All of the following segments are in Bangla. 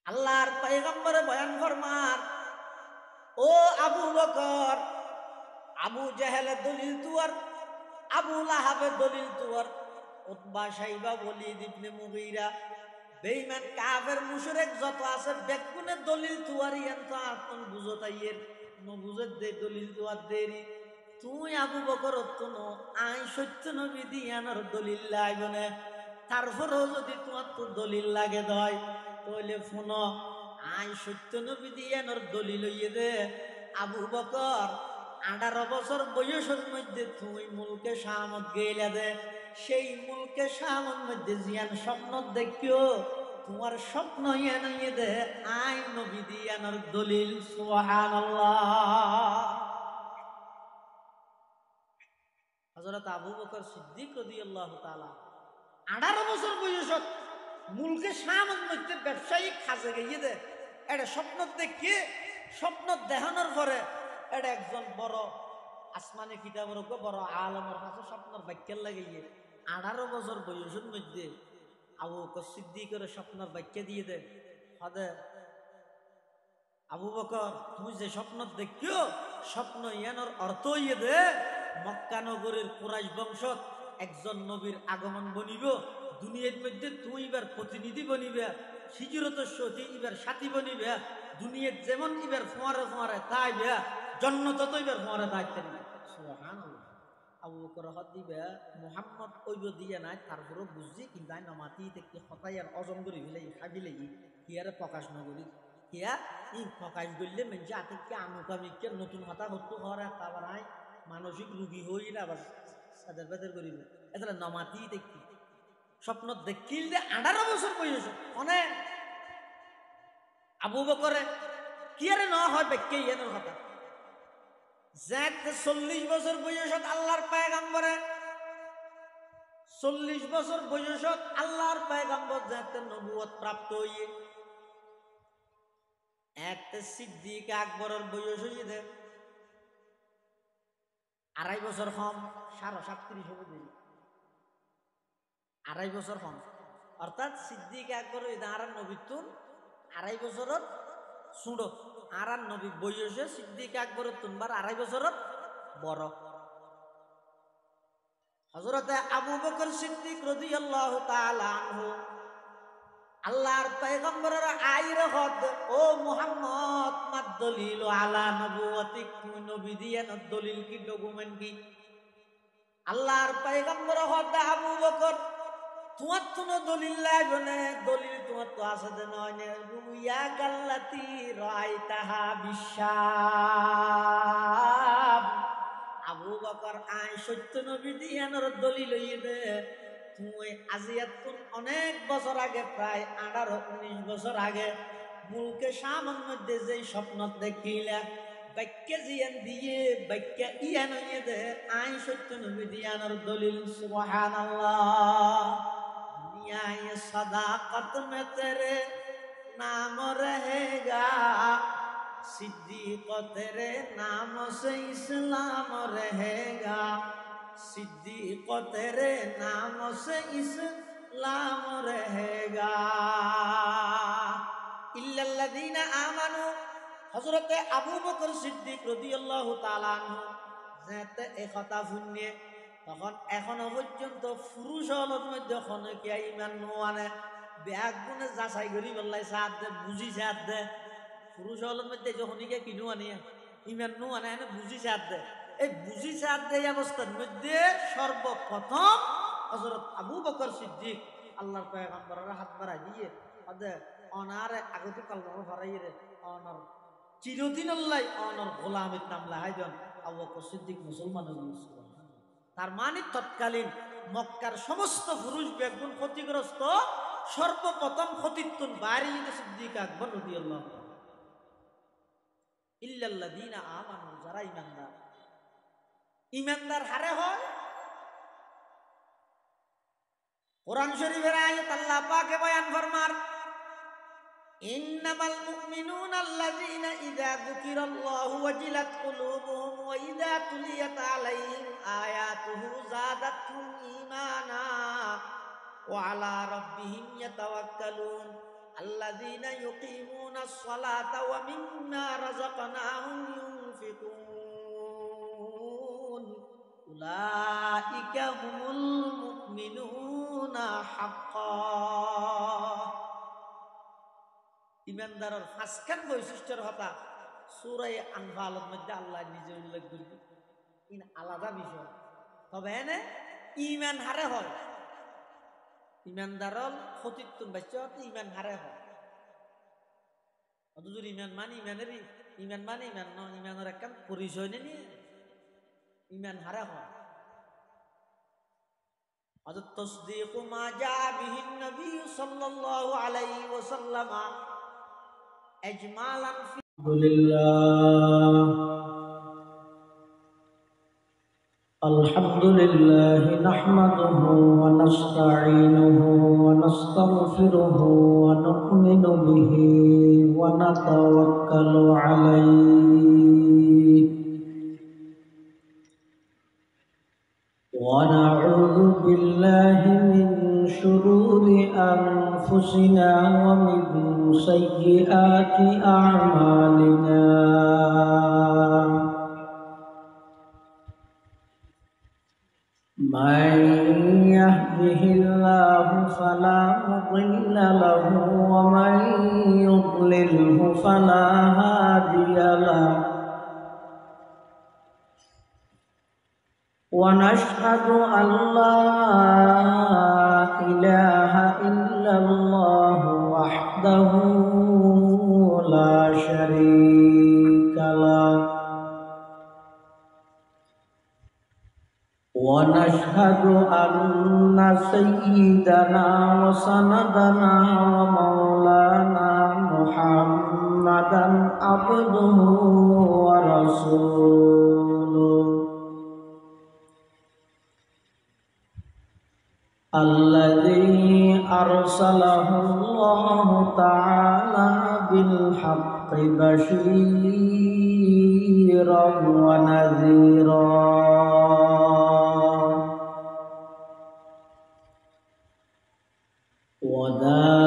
আল্লাহর পয়গম্বরে বয়ান ফরমান, ও আবু বকর, আবু জাহেলের দলিল তুয়ার, আবু লাহাবের দলিল তুয়ার, উতবা সাইবা ওয়ালিদ ইবনে মুগীরা বেঈমান কাফের মুশরিক যত আছে বেগুনের দলিল তুয়ার ইয়ান তো আতন বুঝতাইয়ের ন বুঝত দে দলিল তুয়ার দেরি তুই আবু বকর অতন আই সত্য নবী দিয়ানোর দলিল লাগবে তারপরেও যদি তোমার তো দলিল লাগে দয় তাহলে শুনো আই সত্য নবী দিয়ানোর দলিল হইয়ে দে আবু বকর 18 বছর বয়সের মধ্যে তুই মুলকে শামত গেলে দে সেই মুলকে শামত মধ্যে জিয়ান স্বপ্ন দেখিও তোমার স্বপ্ন ইয়ে দে আই নবী দিয়ানোর দলিল সুবহানাল্লাহ। হযরত আবু বকর সিদ্দিক রাদিয়াল্লাহু তাআলা 18 বছর বয়সত মুলকে শামত মধ্যে ব্যবসায়িক কাজে গিয়ে দে এটা স্বপ্ন দেখে স্বপ্ন দেখানোর পরে এটা একজন বড় আসমানি কিতাবের বড় আলমের কাছে স্বপ্নের বাক্যের লাগিয়ে 18 বছর বয়সের মধ্যে আবু বকর সিদ্দিকের স্বপ্নের বাক্য দিয়ে দে হদে আবু বকর তুমি যে স্বপ্ন দেখিও স্বপ্ন ইয়ানোর অর্থ ইয়ে দে মক্কা নগরীর কুরাইশ বংশত একজন নবীর আগমন বনিব দুনিয়ার মধ্যে তুই এবার প্রতিনিধি বনিবে হিজরতের সতী এবার সাথী বনিবে দুনিয়ার যেমন এবার ফোয়ারে ফোয়ারে তাই বে জন্নত তো এবার ফোয়ারে দায়িত্ব নিবে সুবহানাল্লাহ। আবু বকর হদ দিবে মুহাম্মদ ওইব দিয়ে নাই তারপরও বুঝছি কিন্তু আই নমাতি থেকে হতাইয়ার অজন করি ফেলে খাবিলে হিয়ারে প্রকাশ নগরী হিয়া ই প্রকাশ করলে মেনছে আতিককে আমুকামিককে নতুন হতা হত্যু হওয়ার তারপর আই মানসিক রুগী হই না আবার সাদের বেদের করিব এটা নমাতি দেখি স্বপ্ন দেখিল যে 18 বছর বয়স অনেক আবু বকরে কি আরে ন হয় বেক্কে ইয়ানোর কথা যাতে 40 বছর বয়সত আল্লাহর পয়গম্বরে 40 বছর বয়সত আল্লাহর পয়গম্বর যাতে নবুয়ত প্রাপ্ত হইয়ে একটা সিদ্দিক আকবরের বয়স হইয়ে দে 2.5 বছর কম 37 হবে দিন 2.5 বছর কম অর্থাৎ সিদ্দিক আকবর আর নবীতুন 2.5 বছরত ছুড়ো আর নবী বয়সে সিদ্দিক আকবরের তুনবার 2.5 বছরত বড়। হযরতে আবু বকর সিদ্দিক রাদিয়াল্লাহু তাআলা আনহু আল্লাহর পয়গম্বরের আইর হদ ও মুহাম্মদ মাদ দলিল আলা নবুয়তিক তুমি নবী দিয়েন দলিল কি ডকুমেন্ট কি আল্লাহর পয়গম্বর হদ আবু বকর তোমার তো দলিল লাগবে না দলিল তোমার তো আছে যে নয় রুইয়া গাল্লাতি রাইতাহা বিশ্বাব আবু বকর আই সত্য নবী দিয়ানোর দলিল হইয়ে দে তুই আজিয়াতুন অনেক বছর আগে প্রায় 18-19 বছর আগে মুলকে শামের মধ্যে যে স্বপ্ন দেখিলা বাক্যে জিয়ান দিয়ে বাক্যে ইয়ান হইয়ে দে আই সত্য নবী দিয়ানোর দলিল সুবহানাল্লাহ। दुनिया ये सदाकत में तेरे नाम रहेगा सिद्दीक तेरे नाम से इस्लाम रहेगा सिद्दीक तेरे नाम से इस्लाम रहेगा इल्लल्लज़ीना आमनू हज़रत अबू बकर सिद्दीक রাদিয়াল্লাহু তাআলা আনহু যাতে এই কথা শুনিয়ে তখন এখনো পর্যন্ত পুরুষ হলের মধ্যে খনকিয়া ইমান নোয়ানে ব্যাগ গুনে যাচাই করি বললাই সাথ দে বুঝি সাথ দে পুরুষ হলের মধ্যে যখন কিনু আনিয়া ইমান নোয়ানে এনে বুঝি সাথ দে এই বুঝি সাথ দে অবস্থার মধ্যে সর্বপ্রথম হযরত আবু বকর সিদ্দিক আল্লাহর পয়গম্বরের হাত বাড়াই দিয়ে আদে অনারে আগতে কলমা ভরাই রে অনার চিরদিন আল্লাহ অনার গোলামের নাম লাহাই দেন আবু বকর সিদ্দিক মুসলমান হয়েছিল। তার মানে তৎকালীন মক্কার সমস্ত পুরুষ বেগুন ক্ষতিগ্রস্ত সর্বপ্রথম ক্ষতিত্বন বাড়ি সিদ্দিক আকবর রাদিয়াল্লাহু তাআলা ইল্লাল্লাযীনা আমানু যারা ঈমানদার হারে হয় কোরআন শরীফের আয়াত আল্লাহ পাকে বয়ান ফরমার ইন্নামাল মুমিনুনা আল্লাযীনা ইযা যুকিরাল্লাহু ওয়াজিলাত কুলুবুহুম ওয়া ইযা তুলিয়াত আলাইহিম আয়াতুহু যাদাতহুম ঈমানা ওয়া আলা রাব্বিহিম ইয়াতাওয়াক্কালুন আল্লাযীনা ইউকিমুনাস সালাতা ওয়া মিম্মা রাযাকনাহুম ইউনফিকুন উলাইকা হুমুল মুমিনুনা হাক্কান। ইমানদারের পাঁচখান বৈশিষ্ট্যের কথা সূরা আনফালের মধ্যে আল্লাহ নিজে উল্লেখ করবে। ইন আলাদা বিষয়, তবে এনে ইমান হারে হয়, ইমানদারল ক্ষতিত্বন বাচ্চা ইমান হারে হয়। অথচ ইমান মানে ইমানেরই ইমান মানে ইমান ন, ইমানের একটা পরিচয় নেই, ইমান হারে হয়। অথচ তাসদীকু মা জা বিহিন নবী সাল্লাল্লাহু আলাইহি ওয়াসাল্লাম ইজমালান ফি الحمد لله نحمده ونستعينه ونستغفره ونؤمن به ونتوكل عليه ونعوذ بالله من شرور أنفسنا ومن سيئات أعمالنا من يهده الله فلا مضل له ومن يضلله فلا هادي له ونشهد أن لا إله إلا الله وحده لا شريك له ونشهد أن سيدنا وسندنا ومولانا محمدا عبده ورسوله الذي أرسله الله تعالى بالحق بشيرا ونذيرا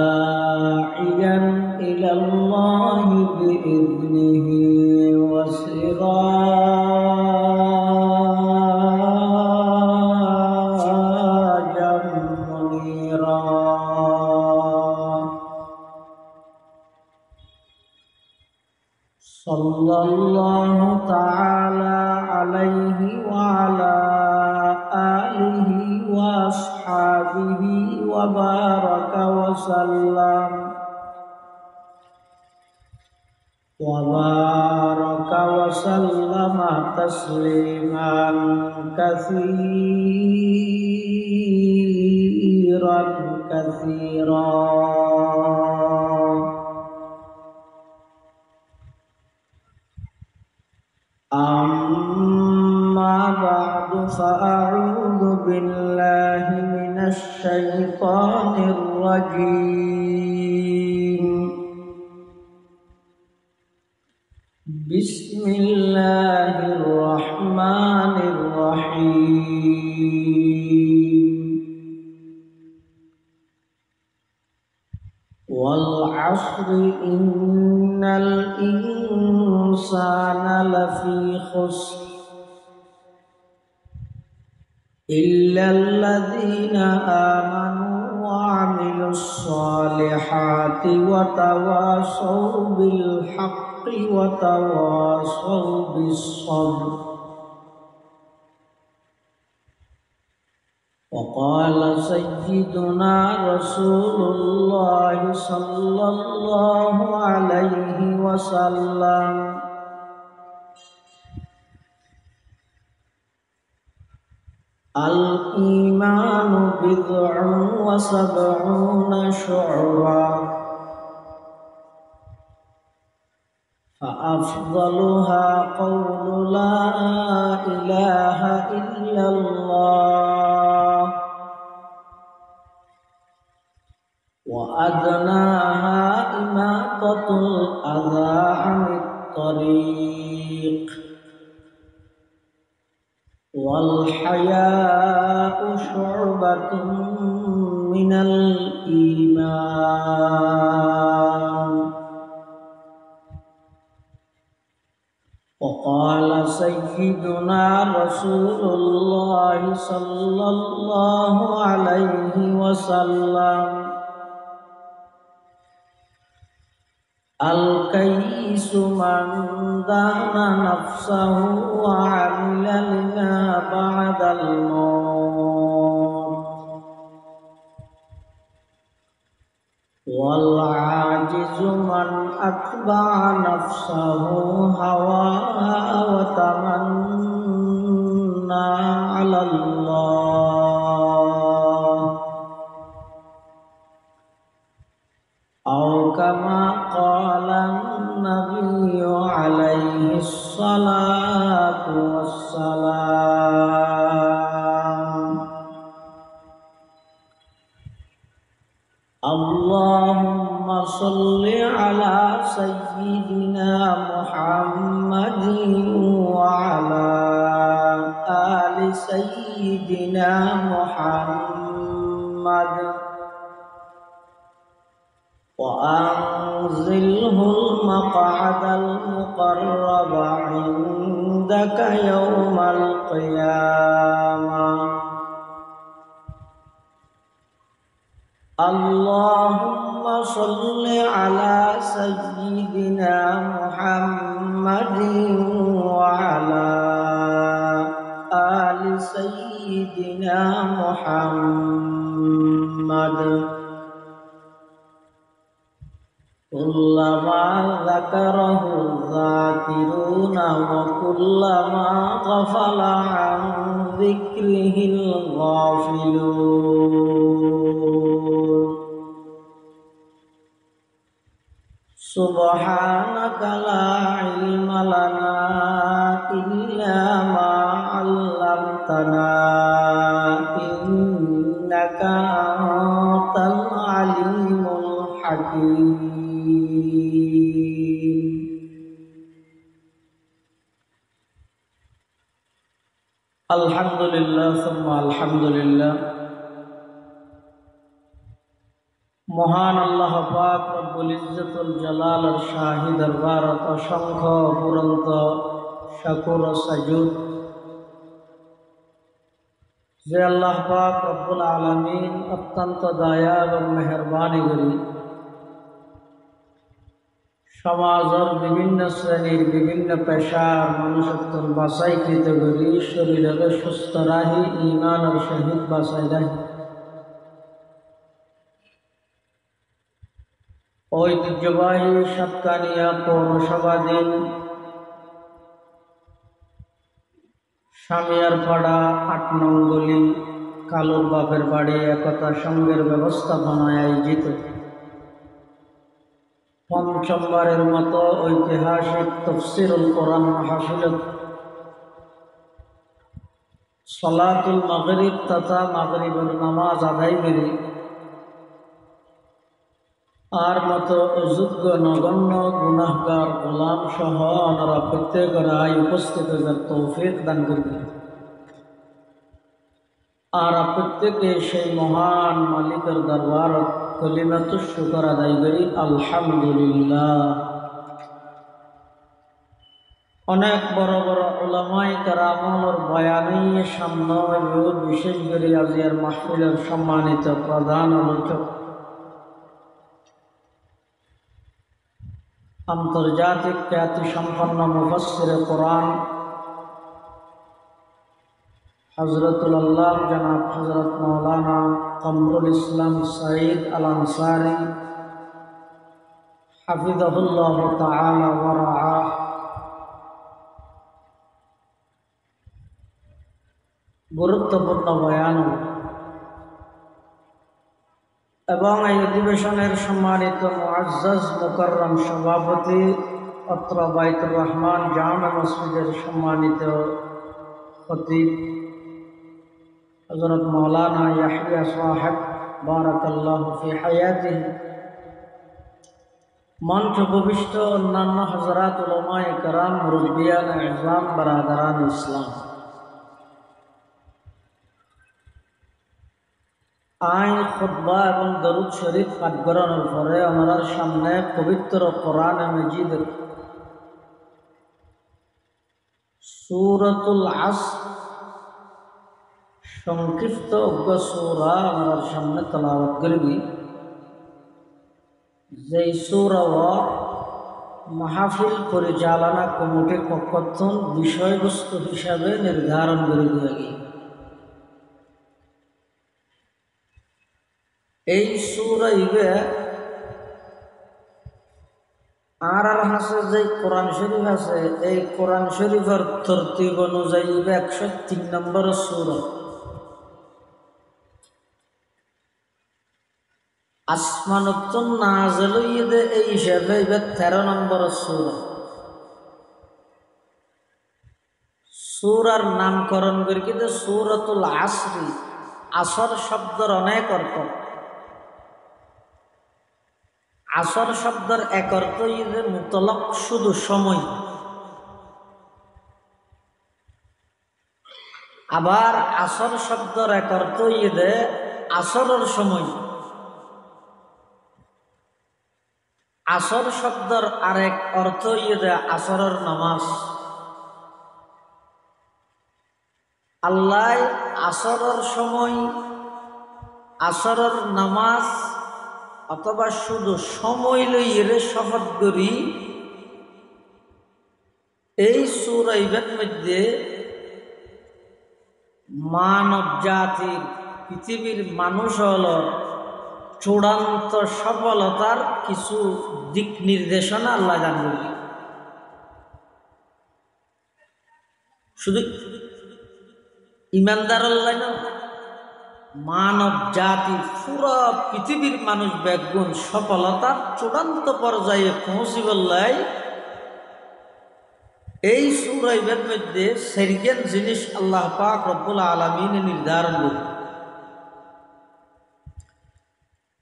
وداعيا إلى الله بإذنه وسراجا منيرا صلى الله تعالى عليه وعلى آله وأصحابه وبارك وسلم تسليما كثيرا كثيرا. أما بعد فأعوذ بالله من الشيطان الرجيم. بسم الله الرحمن الرحيم. والعصر إن الإنسان لفي خسر إلا الذين آمنوا وعملوا الصالحات وتواصوا بالحق وتواصوا بالصبر. وقال سيدنا رسول الله صلى الله عليه وسلم: الإيمان بضع وسبعون شعبة فأفضلها قول لا إله إلا الله وأدناها إماطة الأذى عن الطريق والحياء شعبة من الإيمان. قال سيدنا رسول الله صلى الله عليه وسلم الكيس من دان نفسه وعمل لما بعد الموت والعاجز من أتبع نفسه هواها وتمنى على الله أو كما قال النبي عليه الصلاة والسلام اللهم صل على سيدنا محمد وعلى آل سيدنا محمد وأنزله المقعد المقرب عندك يوم القيامة اللهم صل على سيدنا محمد وعلى آل سيدنا محمد كلما ذكره الذاكرون وكلما غفل عن ذكره الغافلون سبحانك لا علم لنا إلا ما علمتنا إنك أنت العليم الحكيم الحمد لله ثم الحمد لله মহান আল্লাহ পাক রব্বুল ইজ্জতুল জালালের শাহী দরবারত অসংখ্য অফুরন্ত শুকর ও সাজুদ যে আল্লাহ পাক রব্বুল আলামিন অত্যন্ত দয়া এবং মেহেরবানি করি সমাজের বিভিন্ন শ্রেণীর বিভিন্ন পেশার মানুষত্বর বাছাইকৃত করি শরীরের সুস্থ রাহি ঈমানের সহিত বাছাই রাহি ঐতিহ্যবাহী সাতকানিয়া পৌরসভাধীন সামিয়ারপাড়া ৮ নং গলি কালুর বাপের বাড়ি একতা সংঘের ব্যবস্থাপনায় আয়োজিত পঞ্চমবারের মতো ঐতিহাসিক তাফসীরুল কোরআন মাহফিলত সালাতুল মাগরিব তথা মাগরিবের নামাজ আদায় করে আর মতো অযোগ্য নগণ্য গুনাহগার গোলাম সহ ওনারা প্রত্যেকের উপস্থিত তৌফিক দান করবেন আর প্রত্যেকে সেই মহান মালিকের দরবার কলিমাতুশ শুকর আদায় করি আলহামদুলিল্লাহ। অনেক বড় বড় উলামায়ে কেরামের বয়ানে সামনে বিশেষ করে আজিয়ার মাহফিলের সম্মানিত প্রধান আলোচক আন্তর্জাতিক খ্যাতিসম্পন্ন মুফাসসিরে কোরআন হযরতুল আল্লাহ জনাব হযরত মাওলানা কমরুল ইসলাম সাঈদ আল আনসারী হাফিজাহুল্লাহ তাআলা ওয়া রাআহ গুরুত্বপূর্ণ বয়ান এবং এই অধিবেশনের সম্মানিত মুআজ্জাজ মুকাররম সভাপতি অত্র বাইতুর রহমান জামে মসজিদের সম্মানিত খতিব হযরত মাওলানা ইয়াহইয়া সাহেব বারাকাল্লাহু ফি হায়াতিহি, মঞ্চ উপবিষ্ট অন্যান্য হযরত উলামায়ে কেরাম, মুরব্বিয়ান ইজলাম, বারাদারান ইসলাম, আইন খুতবা এবং দরুদ শরীফ পাঠ করানোর পরে ওনার সামনে পবিত্র কোরআন মাজিদের সূরাতুল আসর সংক্ষিপ্ত সূরা আমার সামনে তেলাওয়াত করবি। যেই সূরা মাহফিল পরিচালনা কমিটির পক্ষ বিষয়বস্তু হিসাবে নির্ধারণ করে দিয়ে গিয়ে এই সূরা ইবে আর হাসে যে কোরআন শরীফ আছে, এই কোরআন শরীফের তরতিব অনুযায়ী 103 নম্বর সূরা। আসমানুত্তুন নাযিল হইয়ে এই হিসাবে 13 নম্বর সূরা। সূরার নামকরণ করে কিন্তু সূরাতুল আসরি। আসর শব্দের অনেক অর্থ। আসর শব্দের এক অর্থ ইয়ে মুতলক, শুধু সময়। আবার আসর শব্দের এক অর্থ ইয়ে আসরের সময়। আসর শব্দের আরেক অর্থ ইয়ে আসরের নামাজ। আল্লাহ আসরের সময়, আসরের নামাজ অথবা শুধু সময় লইয়ে শপথ করি। এই সূরা ইবের মধ্যে মানব জাতির, পৃথিবীর মানুষ হল চূড়ান্ত সফলতার কিছু দিক নির্দেশনা আল্লাহ দান করি। শুধু ইমানদার আল্লাহ না, মানব জাতি পুরো পৃথিবীর মানুষ বেগুন সফলতার চূড়ান্ত পর্যায়ে পৌঁছিবল্লাই এই সূরা ইবের মধ্যে সেরকেন জিনিস আল্লাহ পাক রব্বুল আলামিন নির্ধারণ করে।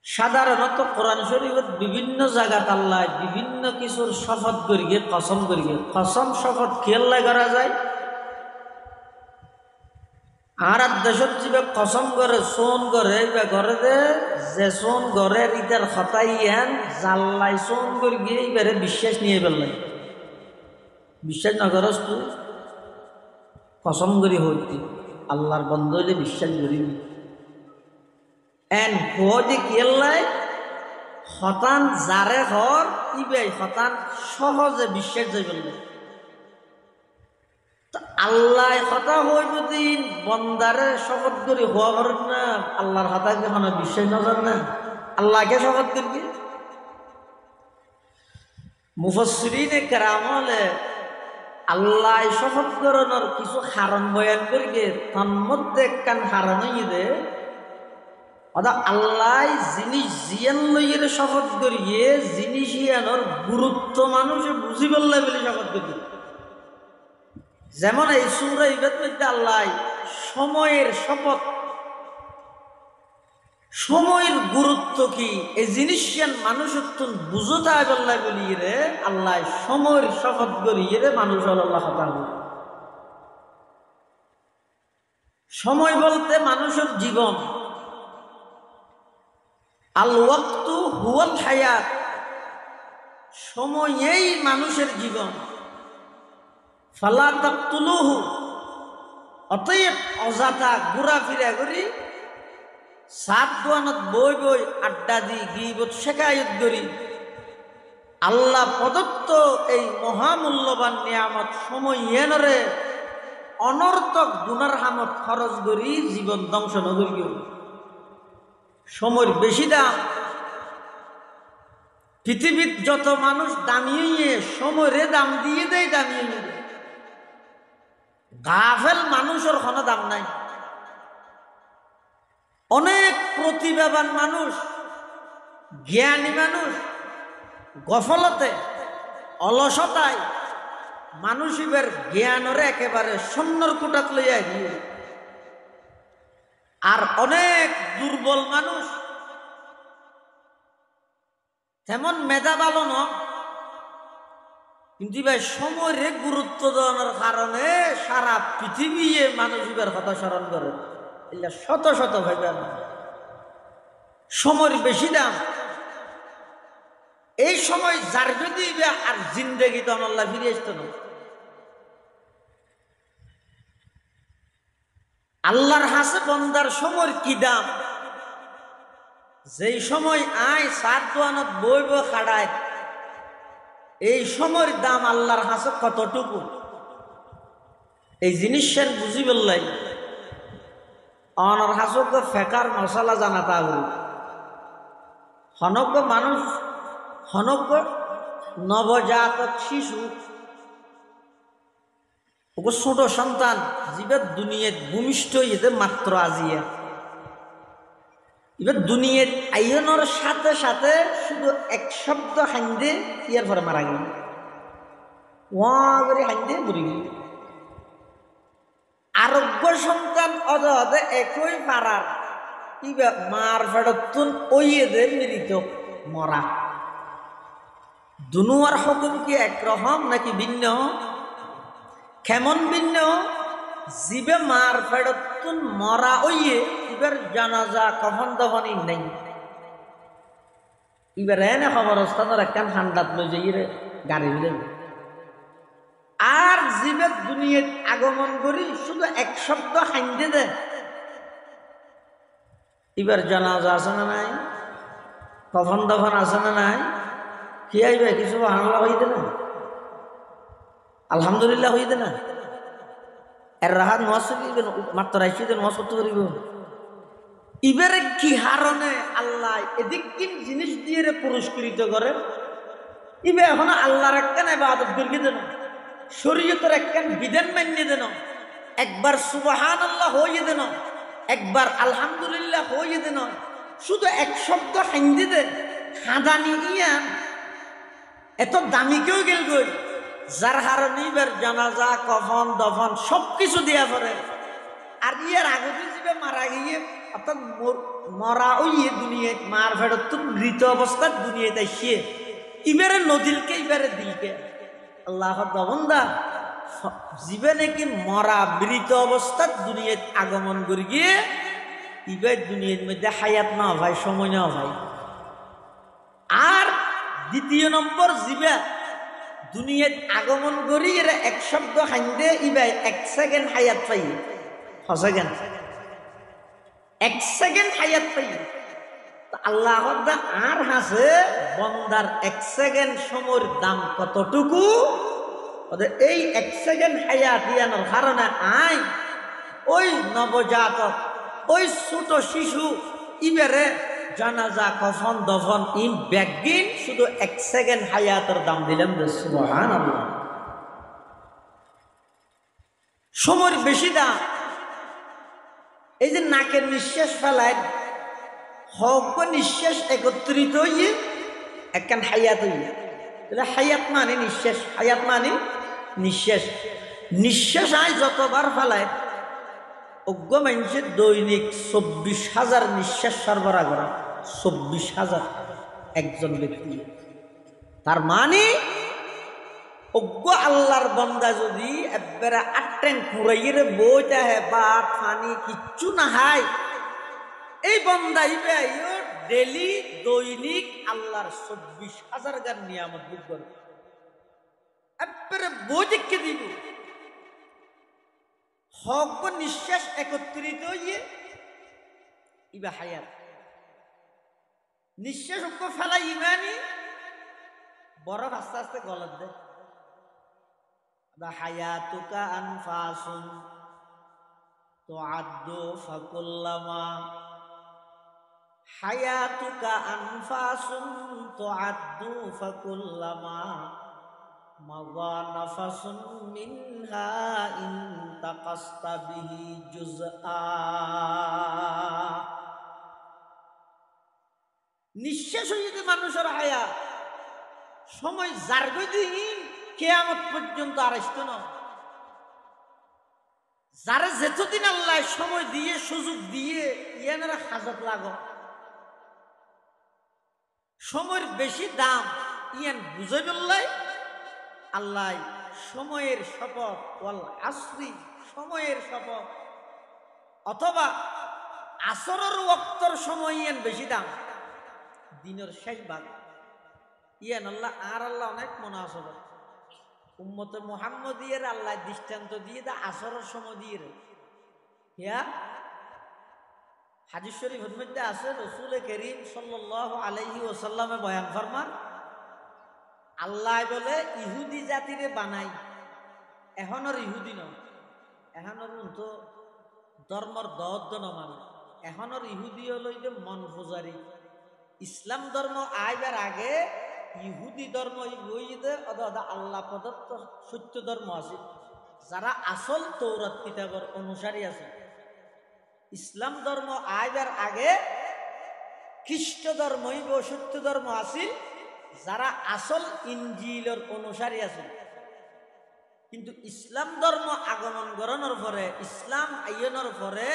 সাধারণত কোরআন শরীফের বিভিন্ন জায়গাত আল্লাহ বিভিন্ন কিছুর শপথ করিয়ে, কসম করিয়ে, কসম শপথ খেয়াল্লাই করা যায়। আর দেশত যে কসম করে সোন করে ঘরে দে যে সোন ঘরে ইটার হতাই এন জাল্লাই সোন করে গিয়ে এবারে বিশ্বাস নিয়ে ফেললাই। বিশ্বাস না করস তুই কসম করি হইতি আল্লাহর বন্ধ হইলে বিশ্বাস করিবি। এন হদি কেল্লাই হতান যারে হর ইবাই হতান সহজে বিশ্বাস যাই ফেললাই। আল্লাহ কথা হইব দিন বন্দারে শপথ করি হওয়া করেন না, আল্লাহর হাতাকে মানে বিশ্বাস নজর না, আল্লাহকে শপথ করবি। মুফাসসিরিনে কেরাম হলে আল্লাহ শপথ করানোর কিছু কারণ বয়ান করিয়ে তার মধ্যে একখান কারণ হইয়ে অর্থাৎ আল্লাহ জিনিস জিয়ান লইয়ে শপথ করিয়ে জিনিস ইয়ানোর গুরুত্ব মানুষে বুঝি বললে বলে শপথ করি। যেমন এই সূরা ইবের মধ্যে আল্লাহ সময়ের শপথ, সময়ের গুরুত্ব কি এই জিনিস মানুষ বুঝতে আল্লাহ বলিয়ে রে আল্লাহ সময়ের শপথ করিয়ে রে মানুষ আল্লাহ কথা। সময় বলতে মানুষের জীবন। আল ওয়াক্তু হুয়াল হায়াত, সময়েই মানুষের জীবন। ফালা তাকতুলুহু, অতএব অযথা ঘোরাফেরা করি সাত দোয়ানত বই বই আড্ডা দি গিবত শেখায়ত করি আল্লাহ প্রদত্ত এই মহামূল্যবান নিয়ামত সময় এনরে অনর্থক গুনার হামত খরচ করি জীবন ধ্বংস নগরী। সময়ের বেশি দাম। পৃথিবীর যত মানুষ দামিয়ে সময়ের দাম দিয়ে দেয়, দামিয়ে দেয়। গাফেল মানুষের কোনো দাম নাই। অনেক প্রতিভাবান মানুষ, জ্ঞানী মানুষ গফলতে, অলসতায় মানুষের জ্ঞানের একেবারে শূন্যর কুটাত লইয়া গিয়ে, আর অনেক দুর্বল মানুষ তেমন মেধা ভালো ন, কিন্তু ভাই সময়ের গুরুত্ব দেওয়ার কারণে সারা পৃথিবী মানুষের কথা স্মরণ করে। এগুলা শত শত ভাইবা সময়ের বেশি দাম। এই সময় যার যদি আর জিন্দেগি তো আল্লাহ ফিরে আসতো না। আল্লাহর হাসে বন্দার সময় কি দাম, যেই সময় আয় সাত দোয়ানত বইব খাড়ায়, এই সময়ের দাম আল্লাহর হাসে কতটুকু, এই জিনিসের বুঝি বললাই অনার হাসক ফেকার মশলা জানাতা হনজ্ঞ মানুষ, হনজ্ঞ নবজাতক শিশু, ওকে ছোট সন্তান জীবের দুনিয়ার ভূমিষ্ঠ হইতে মাত্র আজিয়া, এবার দুনিয়ার আইনের সাথে সাথে শুধু এক শব্দ হাইন্দে ইয়ার পরে মারা গেল, ওয়া করে হাইন্দে মরে গেল। আরোগ্য সন্তান অদে একই পারার ইবা মার ফেরতুন ওইদের মৃত মরা, দুনুয়ার হুকুম কি একরকম নাকি ভিন্ন? কেমন ভিন্ন? জীবে মার ফেরতুন মরা ওইয়ে এবার জানাজা কফন দফন নাই, এবার এনে খবরস্থানের একখান ঠান্ডাত লই যাই রে গাড়ি মিলে। আর জীবের দুনিয়ার আগমন করি শুধু এক শব্দ হাইন্দে দে, এবার জানাজা আছে না নাই, কফন দফন আছে না নাই, কি আইবে কিছু হামলা হইতে না, আলহামদুলিল্লাহ হইতে না, এর রাহাত নোয়াজ করিবেন মাত্র রাইছিলেন নোয়াজ করতে পারিব। এবারে কি হারণে আল্লাহ এদিক কিন জিনিস দিয়ে পুরস্কৃত করে, ইবে এখন আল্লাহর একখান ইবাদত করিয়ে দেন, শরীয়তের একখান বিধান মানিয়ে দেন, একবার সুবহানাল্লাহ হইয়ে দেন, একবার আলহামদুলিল্লাহ হইয়ে দেন, শুধু এক শব্দ হাইন্দে দে হাঁদানি ইয়ান এত দামি কেউ গেল গই, যার হারণে এবার জানাজা কফন দফন সবকিছু দিয়া পড়ে। আর ইয়ার আগতে যাবে মারা গিয়ে অর্থাৎ মরা ওইয়ে দুনিয়ায় মার ফেরত মৃত অবস্থার দুনিয়ায় তাইছিয়ে ইবারে নদীলকে ইবারে দিলকে আল্লাহ দবন্দা জীবে নাকি মরা মৃত অবস্থার দুনিয়ায় আগমন করে গিয়ে ইবার দুনিয়ার মধ্যে হায়াত না ভাই, সময় না ভাই। আর দ্বিতীয় নম্বর জীবে দুনিয়ায় আগমন করি এরা এক শব্দ হাইন্দে ইবাই এক সেকেন্ড হায়াত পাই, সেকেন্ড এক সেকেন্ড হায়াত পাই। আল্লাহ আর হাসে বন্দার এক সেকেন্ড সময়ের দাম কতটুকু, এই এক সেকেন্ড হায়াত ইয়ানোর কারণে আই ওই নবজাতক ওই ছোট শিশু ইবারে জানাজা কফন দফন ইন ব্যাগিন শুধু এক সেকেন্ড হায়াতের দাম দিলাম। সুবহানাল্লাহ, সময়ের বেশি দাম। এই যে নাকের নিঃশ্বাস ফেলায় হক নিঃশ্বাস একত্রিত হইয়ে একখান হায়াত হইয়ে, হায়াত মানে নিঃশ্বাস, হায়াত মানে নিঃশ্বাস। নিঃশ্বাস আয় যতবার ফেলায় অজ্ঞ মানুষের দৈনিক 24,000 নিঃশ্বাস সরবরাহ করা, 24,000 একজন ব্যক্তি। তার মানে অজ্ঞ আল্লাহর বন্দা যদি একবারে আট্টেন কুড়াইয়ের বইতে হে বা পানি কিচ্ছু না হয়, এই বন্দা ইবে ডেলি দৈনিক আল্লাহর 24,000 গান নিয়ামত ভোগ করে একবারে বই দেখে দিব। হক নিঃশ্বাস একত্রিত হইয়ে ইবা হায়াত, নিঃশ্বাস অজ্ঞ ফেলা ইমানি বরফ আস্তে আস্তে গলত দেয়। হায়াতুকা আনফাসুন তুআদ্দু ফাকুল্লামা, হায়াতুকা আনফাসুন তুআদ্দু ফাকুল্লামা মাযা নাফাসুন মিনহা ইনতাকাসতা বিহি জুজআ। নিঃশ্বাস হইতে মানুষের হায়াত সময় যার দিন কিয়ামত পর্যন্ত আর আসতো না। যারা যেতদিন আল্লাহ সময় দিয়ে সুযোগ দিয়ে ইয়ানের হাজত লাগ, সময়ের বেশি দাম ইয়ান বুঝে বললাই আল্লাহ সময়ের শপথ ওয়াল আসরি, সময়ের শপথ, অথবা আসরের ওয়াক্তর সময় ইয়ান বেশি দাম, দিনের শেষ ভাগ ইয়ান আল্লাহ আর আল্লাহ অনেক মুনাসাবাত উম্মতে মুহাম্মদিয়ের আল্লাহ দৃষ্টান্ত দিয়ে দা আসরের সময় দিয়ে রে। ইয়া হাদিস শরীফের মধ্যে আছে রাসূল করিম সাল্লাল্লাহু আলাইহি ওয়াসাল্লামে বয়ান ফরমান আল্লাহ বলে ইহুদি জাতিরে বানাই এখনর ইহুদি নয় এখনর তো ধর্মর দদ্দ নমানে এখনর ইহুদি হলো যে মন পূজারি ইসলাম ধর্ম আইবার আগে ইহুদি ধর্ম আল্লাহ প্রদত্ত সত্য ধর্ম আছে যারা আসল তৌরাত কিতাবের অনুসারী আছে ইসলাম ধর্ম আইবার আগে খ্রিস্ট ধর্ম সত্য ধর্ম আছিল যারা আসল ইনজিলের অনুসারী আছে কিন্তু ইসলাম ধর্ম আগমন করানোর পরে ইসলাম আইনের পরে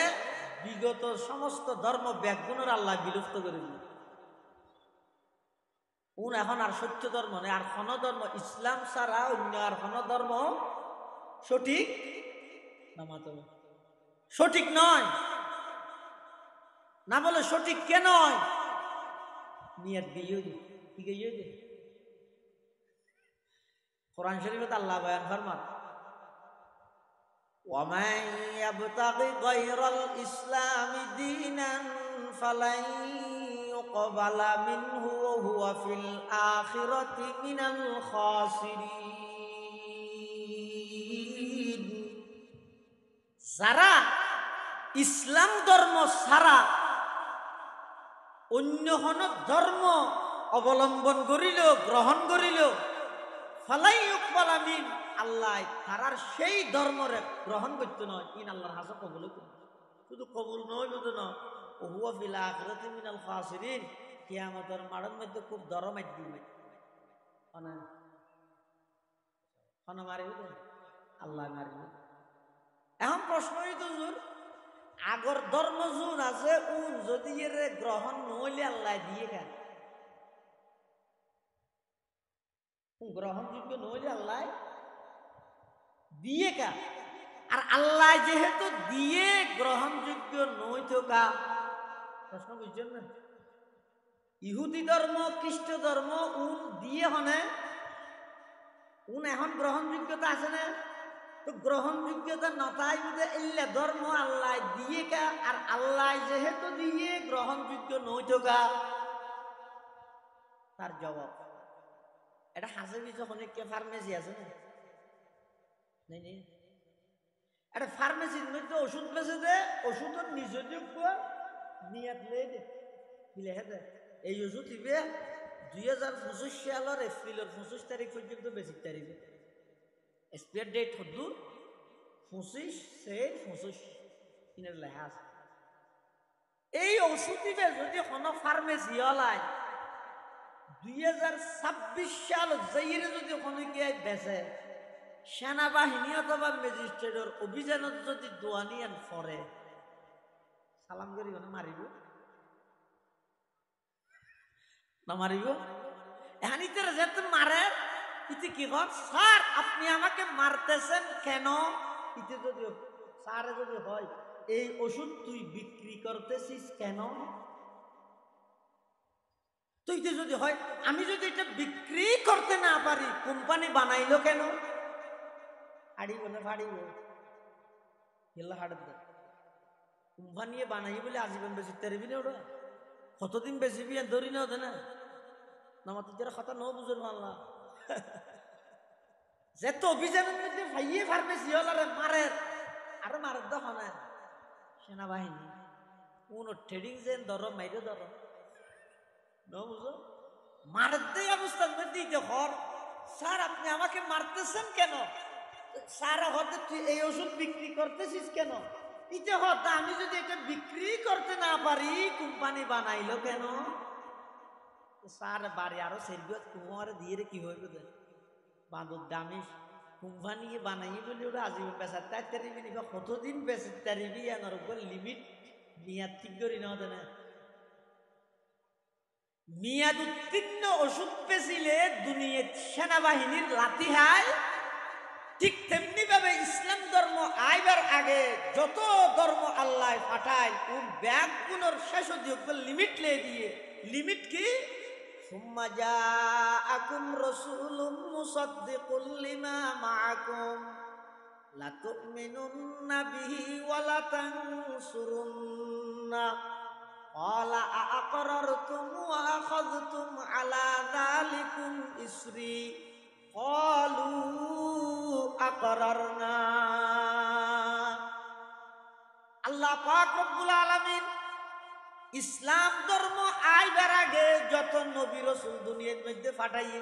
বিগত সমস্ত ধর্ম ব্যাগুণের আল্লাহ বিলুপ্ত করে দিল এখন আর সত্য ধর্ম নেই আর কোন ধর্ম ইসলাম ছাড়া অন্য আর কোন ধর্ম সঠিক সঠিক নয় না বলে সঠিক কে নয় নিয়ত দিয়ে ঠিক আছে কোরআন শরীফে আল্লাহ বয়ান ফরমান ومن يبتغي غير الإسلام دينا فلن يقبل منه وهو في الآخرة من الخاسرين যারা ইসলাম ধর্ম ছাড়া অন্য কোন ধর্ম অবলম্বন করিল গ্রহণ করিল ফালাই ইউকবাল মিন আল্লাহ তারার সেই ধর্মরে গ্রহণ করতে নয় ইন আল্লাহর হাসা কবুল করবে শুধু কবুল নয় বুঝো না ও হুয়া ফিল আখিরাতি মিনাল খাসিরিন কিয়ামতের মাঠের মধ্যে খুব দরমাই দিবে খানা মারিবে আল্লাহ মারিবে এখন প্রশ্নই তো জোর আগর ধর্ম জোন আছে উন যদি এর গ্রহণ নইলে আল্লাহ দিয়ে কেন গ্রহণযোগ্য নইলে আল্লাহ দিয়ে কা আর আল্লাহ যেহেতু দিয়ে গ্রহণযোগ্য নই তো কা প্রশ্ন বুঝছেন না ইহুদি ধর্ম খ্রিস্ট ধর্ম উন দিয়ে হনে উন এখন গ্রহণযোগ্যতা আছে না তো গ্রহণযোগ্যতা নতাই বুঝে এলে ধর্ম আল্লাহ দিয়ে কা আর আল্লাহ যেহেতু দিয়ে গ্রহণযোগ্য নই তো কা তার জবাব এটা হাসে পিছু অনেক ফার্মেসি আছে না একটা ফার্মেসির মধ্যে ওষুধ বেঁচে দে ওষুধের নিজযোগ্য নিয়াত লে দে এই ওষুধ দিবে 2025 সালের এপ্রিলের 25 তারিখ পর্যন্ত বেশি তারিখে এক্সপায়ার ডেট হতো 25 কিনের লেখা আছে এই ওষুধ দিবে যদি কোনো ফার্মেসি হলায় 2026 সাল যাইরে যদি কোনো গিয়ে বেচে সেনাবাহিনী অথবা ম্যাজিস্ট্রেটের অভিযানত যদি দোয়ানিয়ান ফরে সালাম করি মারিব না মারিব এখন ইতারা যেতে মারে ইতি কি কর স্যার আপনি আমাকে মারতেছেন কেন ইতি যদি স্যারে যদি হয় এই ওষুধ তুই বিক্রি করতেছিস কেন তুই যদি হয় আমি যদি এটা বিক্রি করতে না পারি কোম্পানি বানাইলো কেন হাড়িব না ফাড়িব গেলা হাড়ের দে কোম্পানি বানাই বলে আজীবন বেশি তারিবি না ওটা কতদিন বেশি বিয়ে ধরি না ওদের না আমার তোদের কথা ন বুঝুন মাল্লা যেত অভিযানের মধ্যে ভাইয়ে ফার্মেসি হলারে মারে আর মারের দেখো না সেনাবাহিনী কোন ট্রেডিং যে ধর মাইরে ধর বুঝো মারতে অবস্থার মধ্যে হর স্যার আপনি আমাকে মারতেছেন কেন স্যার হতে তুই এই ওষুধ বিক্রি করতেছিস কেন ইতে হতা আমি যদি এটা বিক্রি করতে না পারি কোম্পানি বানাইলো কেন স্যার বাড়ি আরো সেলবিয়ত তোমার দিয়ে কি হইবে বাঁধর দামি কোম্পানি বানাই বলে ওটা আজীবন বেচার তার তারিবি নিবা কতদিন বেচার তারিবি আমার উপর লিমিট মেয়াদ ঠিক করি না না মেয়াদ উত্তীর্ণ ওষুধ পেছিলে দুনিয়া সেনাবাহিনীর লাঠি হায় ঠিক তেমনি ভাবে ইসলাম ধর্ম আইবার আগে যত ধর্ম আল্লাহ পাঠায় ও ব্যাগ গুলোর শেষ লিমিট লে দিয়ে লিমিট কি সুম্মা জাআকুম রাসূলুম মুসাদ্দিকুল লিমা মাআকুম লাতুমিনুন্না বিহি ওয়া লাতানসুরুন্না ক্বালা আআকরারতুম ওয়া আখাযতুম আলা যালিকুম ইসরি ক্বালু আকরারনা। আল্লাহ পাক রব্বুল আলামিন ইসলাম ধর্ম আইবার আগে যত নবী রাসূল দুনিয়ার মধ্যে পাঠাইয়ে,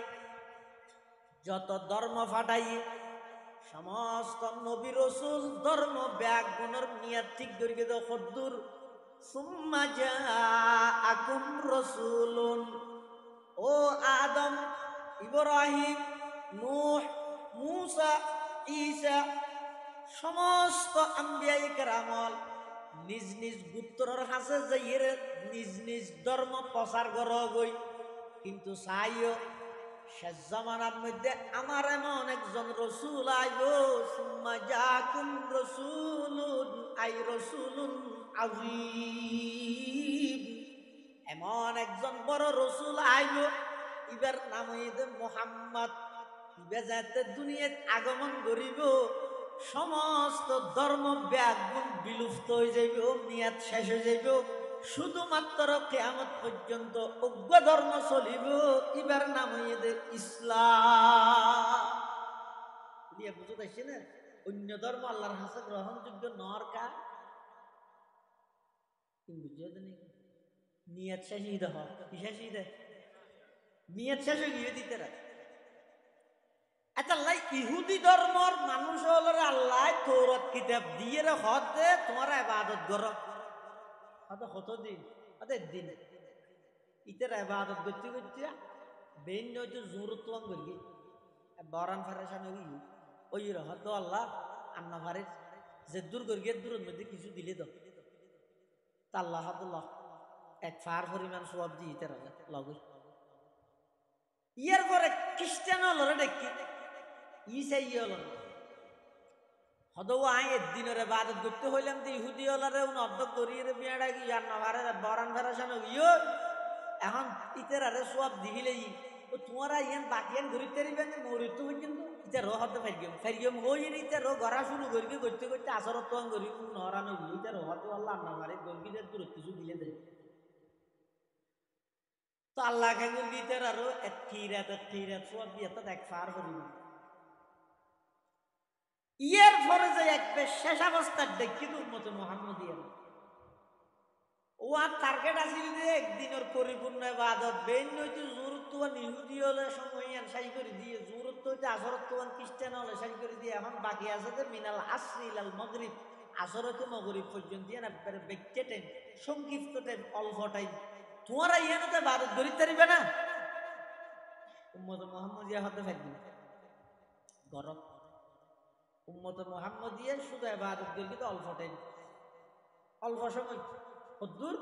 যত ধর্ম পাঠাইয়ে, সমস্ত নবী রাসূল ধর্ম ব্যাগুণের নিয়ত ঠিক করিয়ে দাও কদ্দুর। সুম্মা জাআকুম রাসূলুন, ও আদম, ইব্রাহিম, নূহ, মূসা, ঈসা, সমস্ত আম্বিয়ায়ে কেরামল নিজ নিজ গোত্রের কাছে যাইয়ে নিজ নিজ ধর্ম প্রচার করবই। কিন্তু চাইও শেষ জামানার মধ্যে আমার এমন একজন রসুল আইব, সুম্মা জাকুম রসুলুন, আই রসুলুন আযীম, এমন একজন বড় রসুল আইব, ইবার নাম হইবে মুহাম্মদ। ইবে যাতে দুনিয়াত আগমন করিব, সমস্ত ধর্ম ব্যাগুণ বিলুপ্ত হয়ে যাইব, নিয়াত শেষ হয়ে যাইব, শুধুমাত্র কিয়ামত পর্যন্ত অজ্ঞ ধর্ম চলিব। ইবার নাম হইবে ইসলাম। বুঝতে পারছি না? অন্য ধর্ম আল্লাহর কাছে গ্রহণযোগ্য নর কা নিয়াত শেষ হয়ে দেহ, কি শেষ হয়ে দেয়? নিয়াত শেষ হয়ে গিয়ে দিতে রাখ। আল্লাহ ইহুদি ধর্মর মানুষ হল আল্লাহ তৌরাত কিতাব দিয়ে হতে তোমার ইবাদত করো, হয়তো কতদিন, হয়তো একদিন ইতার ইবাদত করতে করতে বেন হয়তো জোর তোয়াং করি বরান ফারেসান ওই হয়তো আল্লাহ আন্না ফারেস যে দূর করি দূরের মধ্যে কিছু দিলে দাও তা আল্লাহ আব্দুল্লাহ এক ফার পরিমাণ সব দিয়ে ইতার লগে ইয়ার পরে খ্রিস্টান হল দেখি ইসাই হল হদৌ আই একদিনের ইবাদত করতে হইলাম তো ইহুদি হলারে অর্ধক করিয়ে বিয়াটা কি আর না ভারে বরান ফেরাসান ইয়ো এখন ইতের আরে সব দিহিলেই তো তোমারা ইয়ান বাকিয়ান ঘুরি তারিবেন মরিত পর্যন্ত ইতে রো হতে ফাইগম হই ইতে রো গড়া শুরু করি করতে করতে আসরত তো করি নরানো ইতে রো হতে আল্লাহ না ভারে গর্গিদের দূর কিছু দিলে দেয় তো আল্লাহ কে গর্গিতে আরো এক খিরাত সব দিয়ে তো এক ফার করিব ইয়ার পরে যে এক শেষ অবস্থার দেখি তো উম্মত মুহাম্মদিয়ার ও আর টার্গেট আসিল যে একদিনের পরিপূর্ণ ইবাদত বেন হইতে জোরত্ববান ইহুদি হলে সময় সাই করে দিয়ে জোরত্ব হইতে আসরত্ববান খ্রিস্টান হলে সাই করে দিয়ে এখন বাকি আছে যে মিনাল আসরি ইলাল মাগরিব আসর হইতে মাগরিব পর্যন্ত না ব্যক্তি টাইম সংক্ষিপ্ত টাইম অল্প টাইম তোমারা ইয়ানতে ইবাদত করিতে পারিবে না উম্মত মুহাম্মদিয়া হতে থাকবে গরম উম্মত মুহাম্মদিয়া শুধু ইবাদত করি কিন্তু অল্প টাইম অল্প সময় কদ্দুর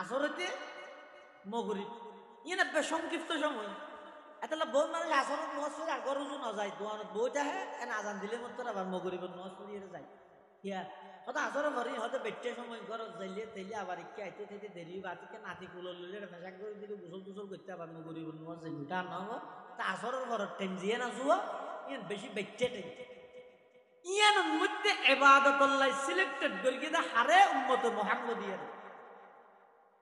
আসরতে মগরিব ইয়ে সংক্ষিপ্ত সময় এতলা বহুত মানুষ আসরত নজ করে আগর রুজু ন যায় দোয়ানত বইটা হে এন আজান দিলে মতো আবার মগরিবত নজ করে যায় ইয়া হয়তো আসর ভরি হয়তো বেটে সময় ঘর যাইলে তাইলে আবার ইকে আইতে থাইতে দেরি বাতিকে নাতি কুলো লইলে ফেসাক করে দিলে গোসল করতে আবার মগরিবত নজ যাই উঠা নহব তা আসরের ঘর টাইম দিয়ে না যোৱা ইয়ান বেশি বেটে টাইম ইয়ানোর মধ্যে ইবাদতুল্লাহ সিলেক্টেড করি দা হারে উম্মত মুহাম্মদিয়ার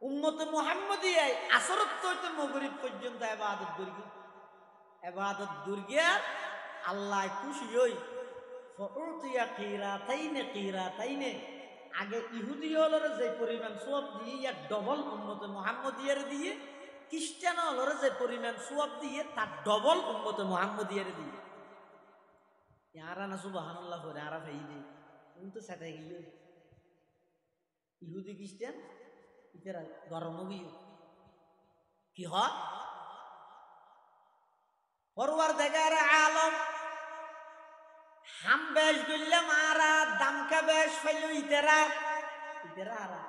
উম্মত মুহাম্মদিয়ায় আসরত হইতে মাগরিব পর্যন্ত ইবাদত করি ইবাদত দুর্গিয়ার আল্লাহ খুশি হই ফাউতিয়া কিরাতাইনে আগে ইহুদি হলরে যে পরিমাণ সওয়াব দিয়ে ইয়া ডবল উম্মত মুহাম্মদিয়ার দিয়ে খ্রিস্টান হলরে যে পরিমাণ সওয়াব দিয়ে তার ডবল উম্মত মুহাম্মদিয়ার দিয়ে यारा ना सुबहानाल्लाह हो यारा भाई दे उन तो सदा ही हो यहूदी क्रिश्चियन इधर गरम हो गई कि हाँ परवरदिगार आलम हम बेश गुल्ले मारा दम का बेश फैलो इधरा आरा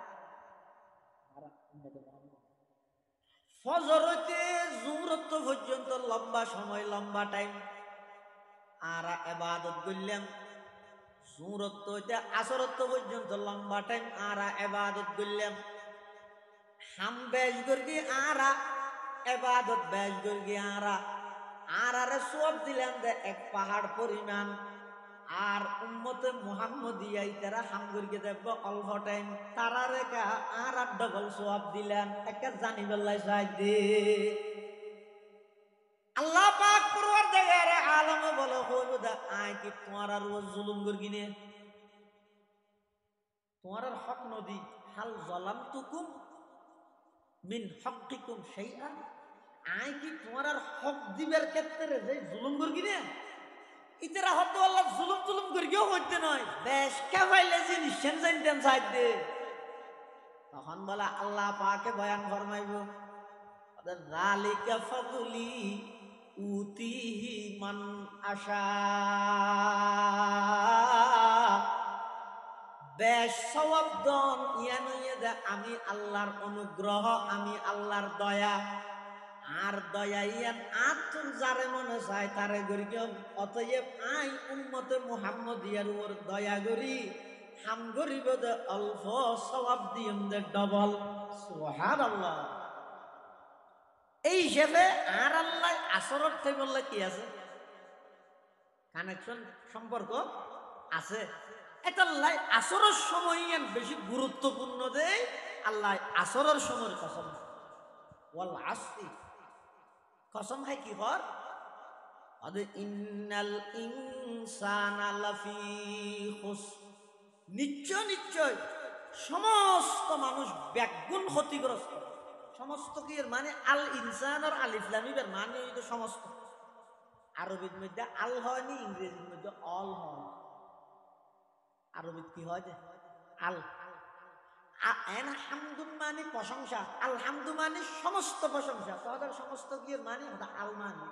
फजरते जुहरत पर्यন্ত লম্বা সময় লম্বা টাইম আরা ইবাদত করলাম সুরত হইতে আসরত পর্যন্ত লম্বা টাইম আরা ইবাদত করলাম হাম বেশ করি আরা ইবাদত বেশ করি আরা আরারে সব দিলাম দে এক পাহাড় পরিমাণ আর উম্মতে মুহাম্মদিয়া ইতারা হামগুরকে দেখব অল্প টাইম তারা রেখা আর ডবল সোয়াব দিলেন একা জানি বেল্লাই চাই দে আল্লাহ পাক পরওয়ারদিগার আলম বলে হইব দা আই কি তোমার আর জুলুম গরগিনে তোমার আর হক নদী হাল জলামতুকুম মিন হক্কিকুম শাইআন আই কি তোমার আর হক দিবের ক্ষেত্রে যে জুলুম গরগিনে ইতারা হয়তো আল্লাহ জুলুম জুলুম করিও হইতে নয় বেশ কে পাইলে জিনিস সেন জানতেন সাইড দে তখন বলা আল্লাহ পাকে বয়ান ফরমাইব যালিকা ফাদলি উতিহি মান আশা বেশ সওয়াব দন ইয়ান দে আমি আল্লাহর অনুগ্রহ আমি আল্লাহর দয়া আর দয়া ইয়ান আতুন যারে মনে চায় তারে গরি অতএব আই উম্মতে মুহাম্মদিয়ার উপর দয়া করি হাম গরিব দে অল্প সওয়াব দিম দে ডবল সুবহানাল্লাহ এই হিসেবে আর আল্লাহ আসরত থেকে বললে কি আছে কানেকশন সম্পর্ক আছে এটা আল্লাহ আসরের সময় বেশি গুরুত্বপূর্ণ দেয় আল্লাহ আসরের সময়ের কসম ওয়াল আসরি কসম হয় কি হর আদে ইন্নাল ইনসানা লাফি খুস নিশ্চয় নিশ্চয় সমস্ত মানুষ ব্যাগুণ ক্ষতিগ্রস্ত সমস্ত কি এর মানে আল ইনসান আর আলিফ লাম এর মানে এটা সমস্ত আরবির মধ্যে আল হয়নি ইংরেজির মধ্যে অল হয় আরবিত কি হয় যে আল হামদুন মানে প্রশংসা আলহামদু মানে সমস্ত প্রশংসা তাদের সমস্ত কি মানে আল মানে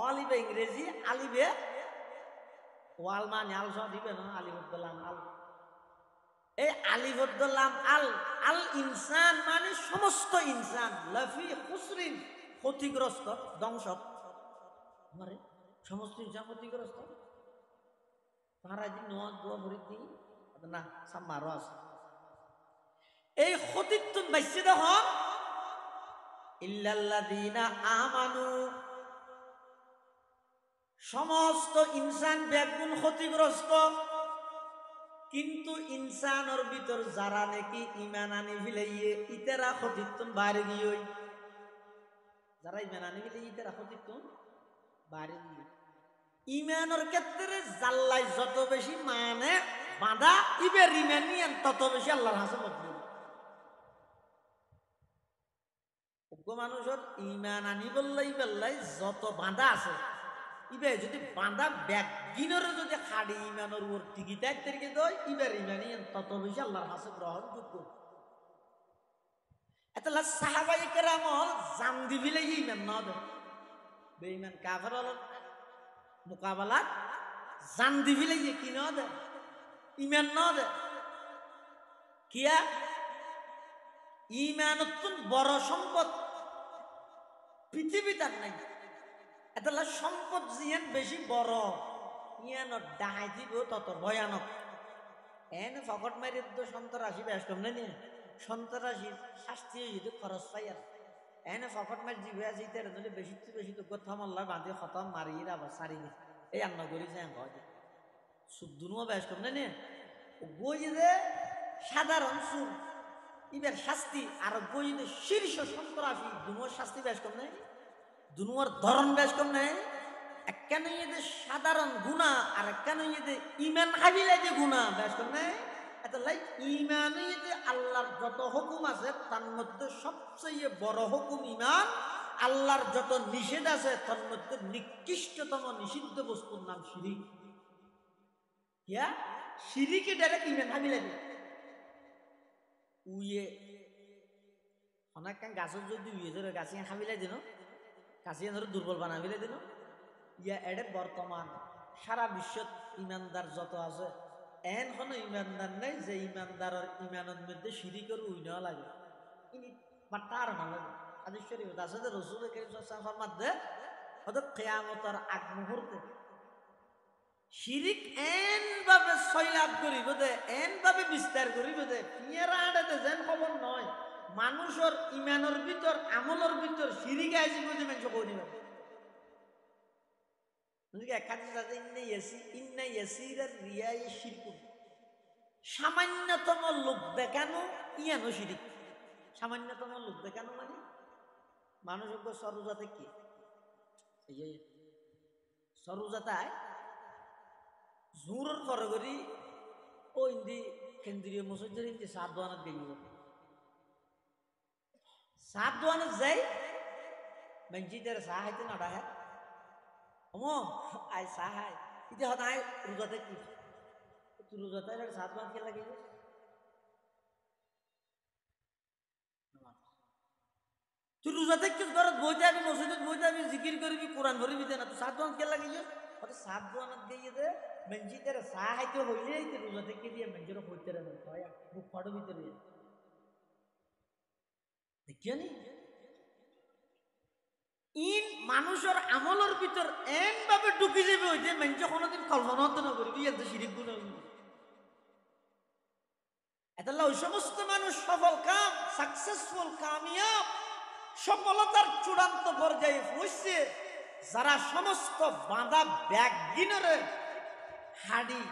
অলিবে ইংরেজি আলিবে ওয়াল মানে আল সহ দিবে না আলিবুদ্দোলাম আল এই আলিবুদ্দোলাম আল আল ইনসান মানে সমস্ত ইনসান লাফি খুসরিন ক্ষতিগ্রস্ত ধ্বংস মানে সমস্ত ইনসান ক্ষতিগ্রস্ত তারা যে নোয়া দোয়া ভরিত দিই না সাম্মারও আছে এই ক্ষতিত্বন বাইসে দেখ ইল্লাল্লাযীনা আমানু সমস্ত ইনসান ব্যাগুণ ক্ষতিগ্রস্ত কিন্তু ইনসানের ভিতর যারা নাকি ইমান আনি ফিলাইয়ে ইতারা ক্ষতিত্বন বাইরে গিয়ে যারা ইমান আনি ফিলাই ইতারা ক্ষতিত্বন বাইরে গিয়ে ইমানের ক্ষেত্রে জাল্লাই যত বেশি মানে বাঁধা ইবের ইমান নিয়ে তত বেশি আল্লাহর হাসে মতলব মানুষের ইমান আনি বললাই বললাই যত বাঁধা আছে ইবে যদি বাঁধা ব্যাগিনের যদি খাড়ি ইমানের উপর টিকিট একদিকে দেয় ইবের ইমানি তত বেশি আল্লাহর হাসে গ্রহণযোগ্য এত সাহাবাই কেরামল জান দিবিলে ইমান ন দে বেঈমান কাফের মোকাবেলাত জান দিবিলে কি ন দে ইমান ন দে কিয়া ইমানতুন বড় সম্পদ পৃথিবী তার নাই এটা সম্পদ জিয়ান বেশি বড় ইয়ান ডাহাই দিব তত ভয়ানক এনে ফকট মারি তো সন্তরাশি বেশ কম নেই সন্তরাশি শাস্তি যদি খরচ পাই আর এনে ফকট মারি জিবে জিতে যদি বেশি বেশি তো কথা মাল্লা বাঁধি খতম মারি আবার সারি নি এই আন্না করি যে সুদুনুও বেশ কম নেই বই যে সাধারণ সুদ ইবের শাস্তি আর বই যে শীর্ষ সন্তরাশি দুনোর শাস্তি বেশ কম নেই দুনোর ধরন বেশ কম নেই একখানে যে সাধারণ গুণা আর একখানে যে ইমান হাবিলে যে গুণা বেশ কম নেই এত লাই ইমানে যে আল্লাহর যত হুকুম আছে তার মধ্যে সবচেয়ে বড় হুকুম ইমান আল্লাহর যত নিষেধ আছে তার মধ্যে নিকৃষ্টতম নিষিদ্ধ বস্তুর নাম শিরিক ইয়া শিরিকে ডাইরেক্ট ইমান হাবিলে দেয় উইয়ে অনেক গাছের যদি উইয়ে ধরে গাছে হাবিলাই দিন গাছে ধরে দুর্বল বানাবিলাই দিন ইয়া এডে বর্তমান সারা বিশ্বত ইমানদার যত আছে এন কোনো ইমানদার নেই যে ইমানদারের ইমানের মধ্যে শিরিকের উই নেওয়া লাগে ইনি বাট্টার ভালো হাদিস শরীফ আছে যে রাসূল কারীম সাল্লাল্লাহু আলাইহি ওয়াসাল্লাম মধ্যে হয়তো কিয়ামতের আগ মুহূর্তে শিরিক এন ভাবে সয়লাভ করিব দে এন ভাবে বিস্তার করিব দে পিয়ারা আড়াতে যেন খবর নয় মানুষের ইমানের ভিতর আমলের ভিতর শিরিক আইজি বুঝি মানুষ কই নিবে এক হাদিস আছে ইন্না ইয়াসিরার রিয়ায়ে শিরকুন, সামান্যতম লোক দেখানো ইয়ানো শিরিক। সামান্যতম লোক দেখানো মানে মানুষ সরুজাতে কি এই যে সরুজাতায় জোরের পরে করি ও ইন্দি কেন্দ্রীয় মসজিদের ইন্দি সাত দোয়ানত গেল, সাত দোয়ানত যাই মসজিদের সাহায্য না ডাহে অমো আই সাহায় ইতি হত আয় রোজাতে কি তুই রোজাতে সাত দোয়ানত কে লাগে তুই রোজাতে কি ঘরত বইতে আমি মসজিদত বইতে আমি জিকির করবি কোরআন পড়বি না, তুই সাত দোয়ানত কে লাগে হয়তো সাত দোয়ানত গিয়ে দে মসজিদের সাহায্য হইলে রোজা থেকে দিয়ে মসজিদ হইতে রে বুক ফাটো ভিতরে দেখিও নি ইন মানুষের আমলের ভিতর এন ভাবে ঢুকে যাবে ওই যে মানুষ কোনোদিন কল্পনা হতে না করবি এত শিরিক গুণ এতাল্লা ওই সমস্ত মানুষ সফল কাম সাকসেসফুল কামিয়াব সফলতার চূড়ান্ত পর্যায়ে পৌঁছছে যারা সমস্ত বাঁধা ব্যাগ গিনরে হাড়ি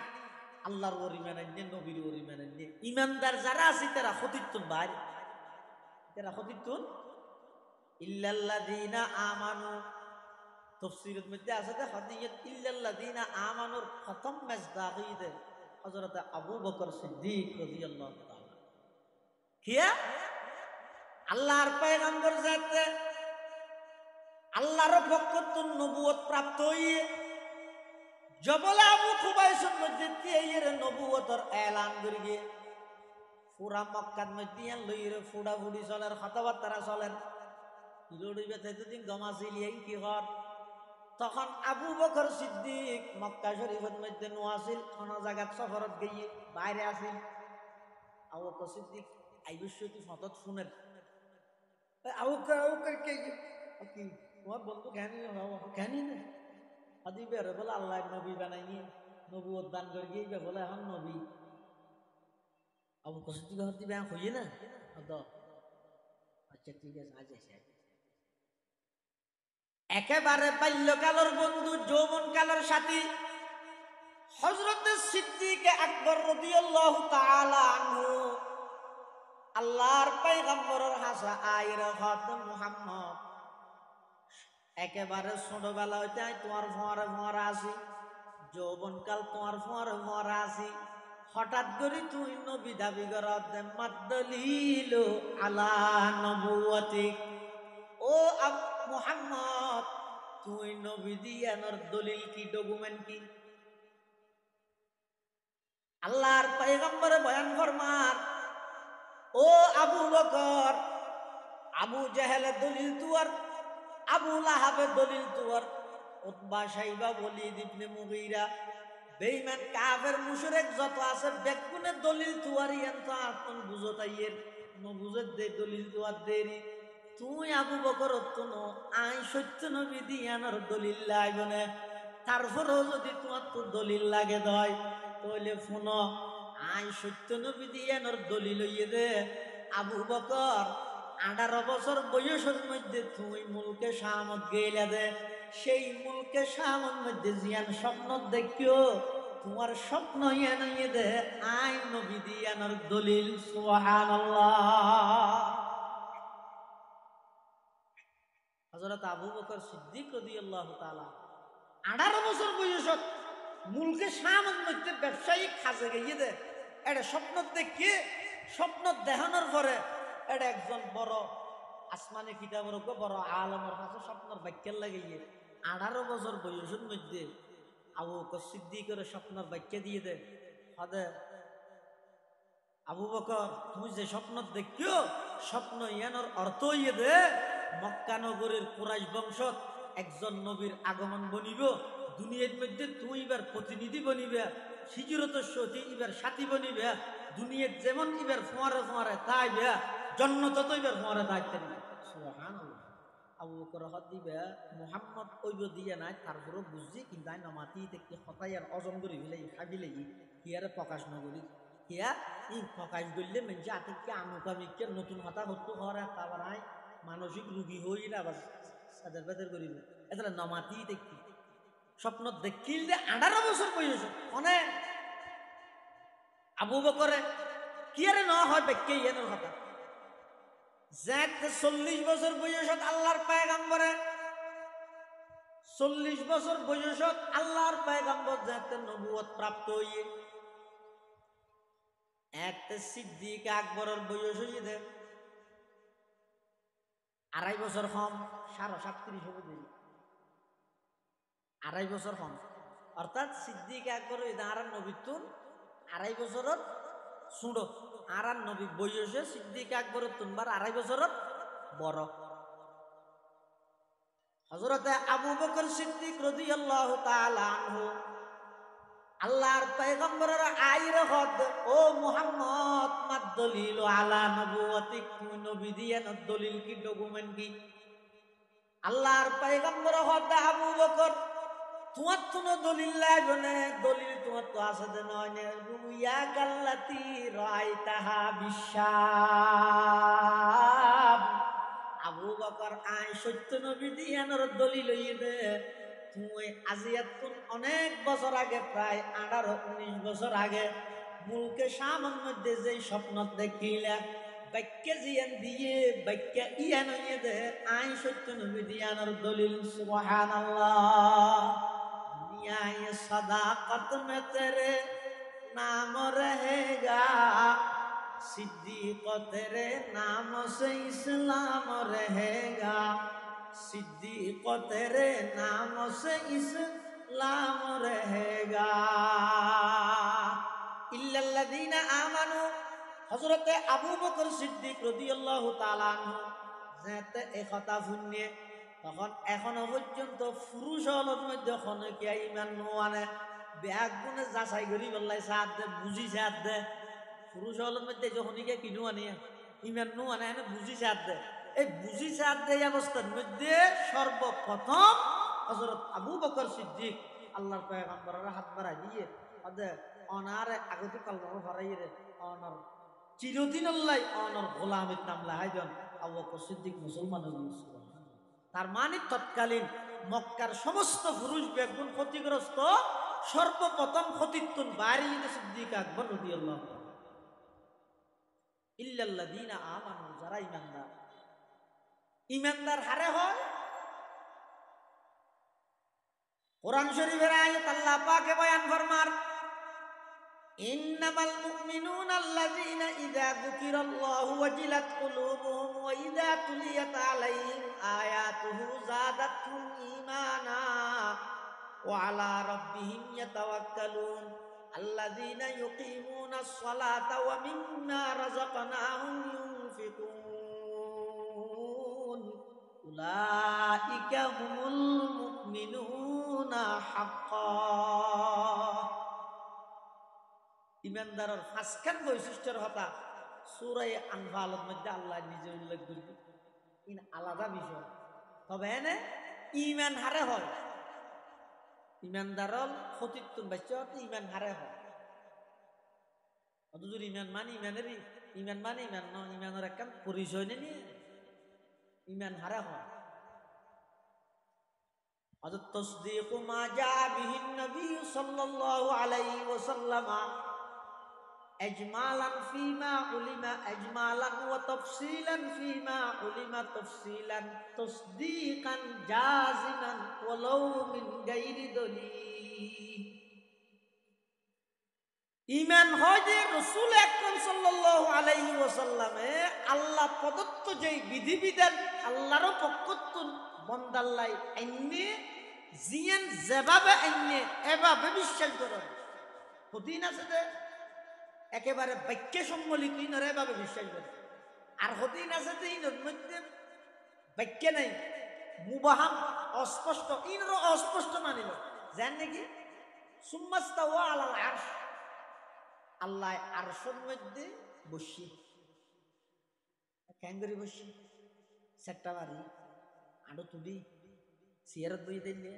আল্লাহর ওরি মানেন নবীর ওরি মানেন ইমানদার যারা আছে তারা ক্ষতিতুন ভাই, তারা ক্ষতিতুন ইল্লাল্লাযীনা আমানু তাফসীরের মধ্যে আছে যে হাদিয়াত ইল্লাল্লাযীনা আমানুর প্রথম মেজদাগিদ হযরত আবু বকর সিদ্দিক রাদিয়াল্লাহু তাআলা কিয়া আল্লাহর পয়গম্বর যাতে আল্লাহর পক্ষ থেকে নবুয়ত প্রাপ্ত হইয়ে জবল আবু কুবাইসের মধ্যে এর নবুয়তর এলান করিয়ে পুরা মক্কার মধ্যে লইরে ফুড়া ফুড়ি চলেন কথাবার্তা চলেন লড়িবে তেতদিন গমাছিলিয়ে কি হর তখন আবু বকর সিদ্দিক মক্কা শরীফের মধ্যে নোয়াছিল কোন জায়গাত সফরত গিয়ে বাইরে আসিল। আবু বকর সিদ্দিক আইবশ্যতি ফতত শুনেন আবু বকর কে কি তোমার বন্ধু কেন না আদিবে রে বলে আল্লাহ নবী বানাইনি নবুয়ত দান করে গিয়ে বলে এখন নবী আবু বকর সিদ্দিক দিবে হইয়ে না আচ্ছা ঠিক আছে আজ এসে একেবারে বাল্যকালের বন্ধু যৌবনকালের সাথী হযরত সিদ্দিক আকবর রাদিয়াল্লাহু তাআলা আনহু আল্লাহর পয়গম্বরের হাসা আয়ের খাতম মুহাম্মদ একেবারে ছোটবেলা হইতে তোমার ফোয়ারে আসি যৌবনকাল তোমার ফোয়ারে আসি হঠাৎ করে তুই নবী দাবি করত মাদ্দলিল আলা নবুয়তিক ও মুহাম্মদ তুই নবী দিয়ানোর দলিল কি ডকুমেন্ট কি আল্লাহর পয়গম্বরে বয়ান ফরমান ও আবু বকর আবু জাহেলের দলিল তুয়ার আবু লাহাবের দলিল তুয়ার উতবা সাইবা ওয়ালিদ ইবনে মুগীরা বেঈমান কাফের মুশরিক যত আছে বেগুনের দলিল তুয়ার ইয়ান্ত আতন বুঝতাইয়ের ন বুঝত দে দলিল তুয়ার দেরি তুই আবু বকর অত্যন আই সত্য নবী দিয়ানোর দলিল লাগবে তারপরেও যদি তোমার তো দলিল লাগে দয় তাহলে ফোন আই সত্য নবী দিয়ানোর দলিল হইয়ে দে আবু বকর 18 বছর বয়সের মধ্যে তুই মুলকে শামত গেলে দে সেই মুলকে শামত মধ্যে জিয়ান স্বপ্ন দেখিও তোমার স্বপ্ন ইয়ে দে আই নবী দিয়ানোর দলিল সুবহানাল্লাহ। হযরত আবু বকর সিদ্দিক রাদিয়াল্লাহু তাআলা 18 বছর বয়সত মুলকে শামত মধ্যে ব্যবসায়িক কাজে গিয়ে দে এটা স্বপ্ন দেখে স্বপ্ন দেখানোর পরে এটা একজন বড় আসমানি কিতাবের বড় আলমের কাছে স্বপ্নের বাক্যের লাগিয়ে 18 বছর বয়সের মধ্যে আবু বকর সিদ্দিকের স্বপ্নের বাক্য দিয়ে দে হদে আবু বকর তুমি যে স্বপ্ন দেখিও স্বপ্ন ইয়ানোর অর্থ ইয়ে দে মক্কা নগরীর কুরাইশ বংশত একজন নবীর আগমন বনিব দুনিয়ার মধ্যে তুই এবার প্রতিনিধি বনিবে হিজরতের সতী এবার সাথী বনিবে দুনিয়ার যেমন এবার ফোয়ারে তাই বে জন্নত তো এবার ফোয়ারে দায়িত্ব নিবে সুবহানাল্লাহ। আবু বকর হদ দিবে মুহাম্মদ ওইব দিয়ে নাই তারপরও বুঝছি কিন্তু আই নমাতি থেকে হতাই আর অজন করি ফেলে খাবিলে হিয়ারে প্রকাশ নগরী হিয়া ই প্রকাশ করলে মেনছে আতিককে আমুকামিককে নতুন হতা হত্যু হওয়ার তারপর আই মানসিক রোগী হই না আবার সাদের বেদের করিব এটা নমাতি দেখি স্বপ্ন দেখিল যে 18 বছর বয়স অনেক আবু বকরে কি আরে ন হয় বেক্কে ইয়ানোর কথা যাতে 40 বছর বয়সত আল্লাহর পয়গম্বরে 40 বছর বয়সত আল্লাহর পয়গম্বর যাতে নবুয়ত প্রাপ্ত হইয়ে এতে সিদ্দিক আকবরের বয়স হইয়ে দে 2.5 বছর কম 37 হবে দিন 2.5 বছর কম অর্থাৎ সিদ্দিক আকবর আর নবীতুন 2.5 বছরত ছোট আর নবী বয়সে সিদ্দিক আকবরের তুনবার 2.5 বছরত বড় হযরতে আবু বকর সিদ্দিক রাদিয়াল্লাহু তাআলা আনহু আল্লাহর পয়গম্বরের আইরে হদ ও মুহাম্মদ মাদ দলিল আলা নবুয়তিক তুমি নবী দিয়ে দলিল কি ডকুমেন্ট কি আল্লাহর পয়গম্বর হদ আবু বকর তোমার তো দলিল লাগবে না দলিল তোমার তো আছে যে নয় রুইয়া গাল্লাতি রাইতাহা বিশ্বাব আবু বকর আয় সত্য নবী দিয়ানোর দলিল হইয়ে দে তুমি আজিয়াতুন অনেক বছর আগে প্রায় 18-19 বছর আগে মুলকে শামের মধ্যে যে স্বপ্ন দেখিলা বাক্যে জিয়ান দিয়ে বাক্যে ইয়ান হইয়ে দে আয় সত্য নবী দিয়ানোর দলিল সুবহানাল্লাহ दुनिया ये सदाकत में तेरे नाम रहेगा सिद्दीक तेरे नाम से इस्लाम रहेगा सिद्दीक तेरे नाम से इस्लाम रहेगा इल्लल्लज़ीना आमनू हज़रत अबू बकर सिद्दीक রাদিয়াল্লাহু তাআলা আনহু যাতে এই কথা শুনিয়ে তখন এখনো পর্যন্ত পুরুষ হলের মধ্যে খনকিয়া ইমান নোয়ানে ব্যাগ গুনে যাচাই করি বললাই সাথ দে বুঝি সাথ দে পুরুষ হলের মধ্যে যখন কিনু আনিয়া ইমান নোয়ানে এনে বুঝি সাথ দে এই বুঝি সাথ দে অবস্থার মধ্যে সর্বপ্রথম হযরত আবু বকর সিদ্দিক আল্লাহর পয়গম্বরের হাত বাড়াই দিয়ে আদে অনারে আগতে কলমা ভরাই রে অনার চিরদিন আল্লাহ অনার গোলামের নাম লাহাই দেন আবু বকর সিদ্দিক মুসলমান হয়েছে তার মানে তৎকালীন মক্কার সমস্ত পুরুষ বেগুন ক্ষতিগ্রস্ত সর্বপ্রথম ক্ষতিত্বন বাড়ি সিদ্দিক আকবর রাদিয়াল্লাহু তাআলা ইল্লাল্লাযীনা আমানু যারা ঈমানদার হারে হয় কোরআন শরীফের আয়াত আল্লাহ পাকে বয়ান ফরমার ইন্নামাল মুমিনুনা আল্লাযীনা ইযা যুকিরাল্লাহু ওয়াজিলাত কুলুবুহুম ওয়া ইযা তুলিয়াত আলাইহিম আয়াতুহু যাদাতহুম ঈমানা ওয়া আলা রাব্বিহিম ইয়াতাওয়াক্কালুন আল্লাযীনা ইউকিমুনাস সালাতা ওয়া মিম্মা রাযাকনাহুম ইউনফিকুন উলাইকা হুমুল মুমিনুনা হাক্কান ইমানদারের পাঁচখান বৈশিষ্ট্যের কথা সূরা আনফালের মধ্যে আল্লাহ নিজে উল্লেখ করবে ইন আলাদা বিষয় তবে এনে ইমান হারে হয় ইমানদারল ক্ষতিত্বন বাচ্চা ইমান হারে হয় অথচ ইমান মানে ইমানেরই ইমান মানে ইমান ন ইমানের একটা পরিচয় নেই ইমান হারে হয় অথচ তসদীকু মা জা বিহিন নবী সাল্লাল্লাহু আলাইহি ওয়াসাল্লাম اجمالا فيما علم اجمالا وتفصيلا فيما علم تفصيلا تصديقا جازما ولو من غير دليل ঈমান হয় যে রাসূল আকরাম সাল্লাল্লাহু আলাইহি ওয়াসাল্লামে আল্লাহ প্রদত্ত যেই বিধিবিধান আল্লাহর পক্ষতুন বন্দাল্লাই আইনে জিয়ান যেভাবে আইনে এভাবে বিশ্বাস করেন কঠিন আছে যে একেবারে বাক্য সম্মিলিত ইনরে এভাবে বিশ্বাস করে আর কঠিন আছে যে ইনর মধ্যে বাক্য নাই মুবাহাম অস্পষ্ট ইনর অস্পষ্ট মানিল জান নাকি সুম্মাস্তাওয়া আলাল আরশ আল্লাহ আরশের মধ্যে বসি ক্যাঙ্গরি বসি সেট্টা মারি আড়ো তুলি সিয়ারত বই দিলে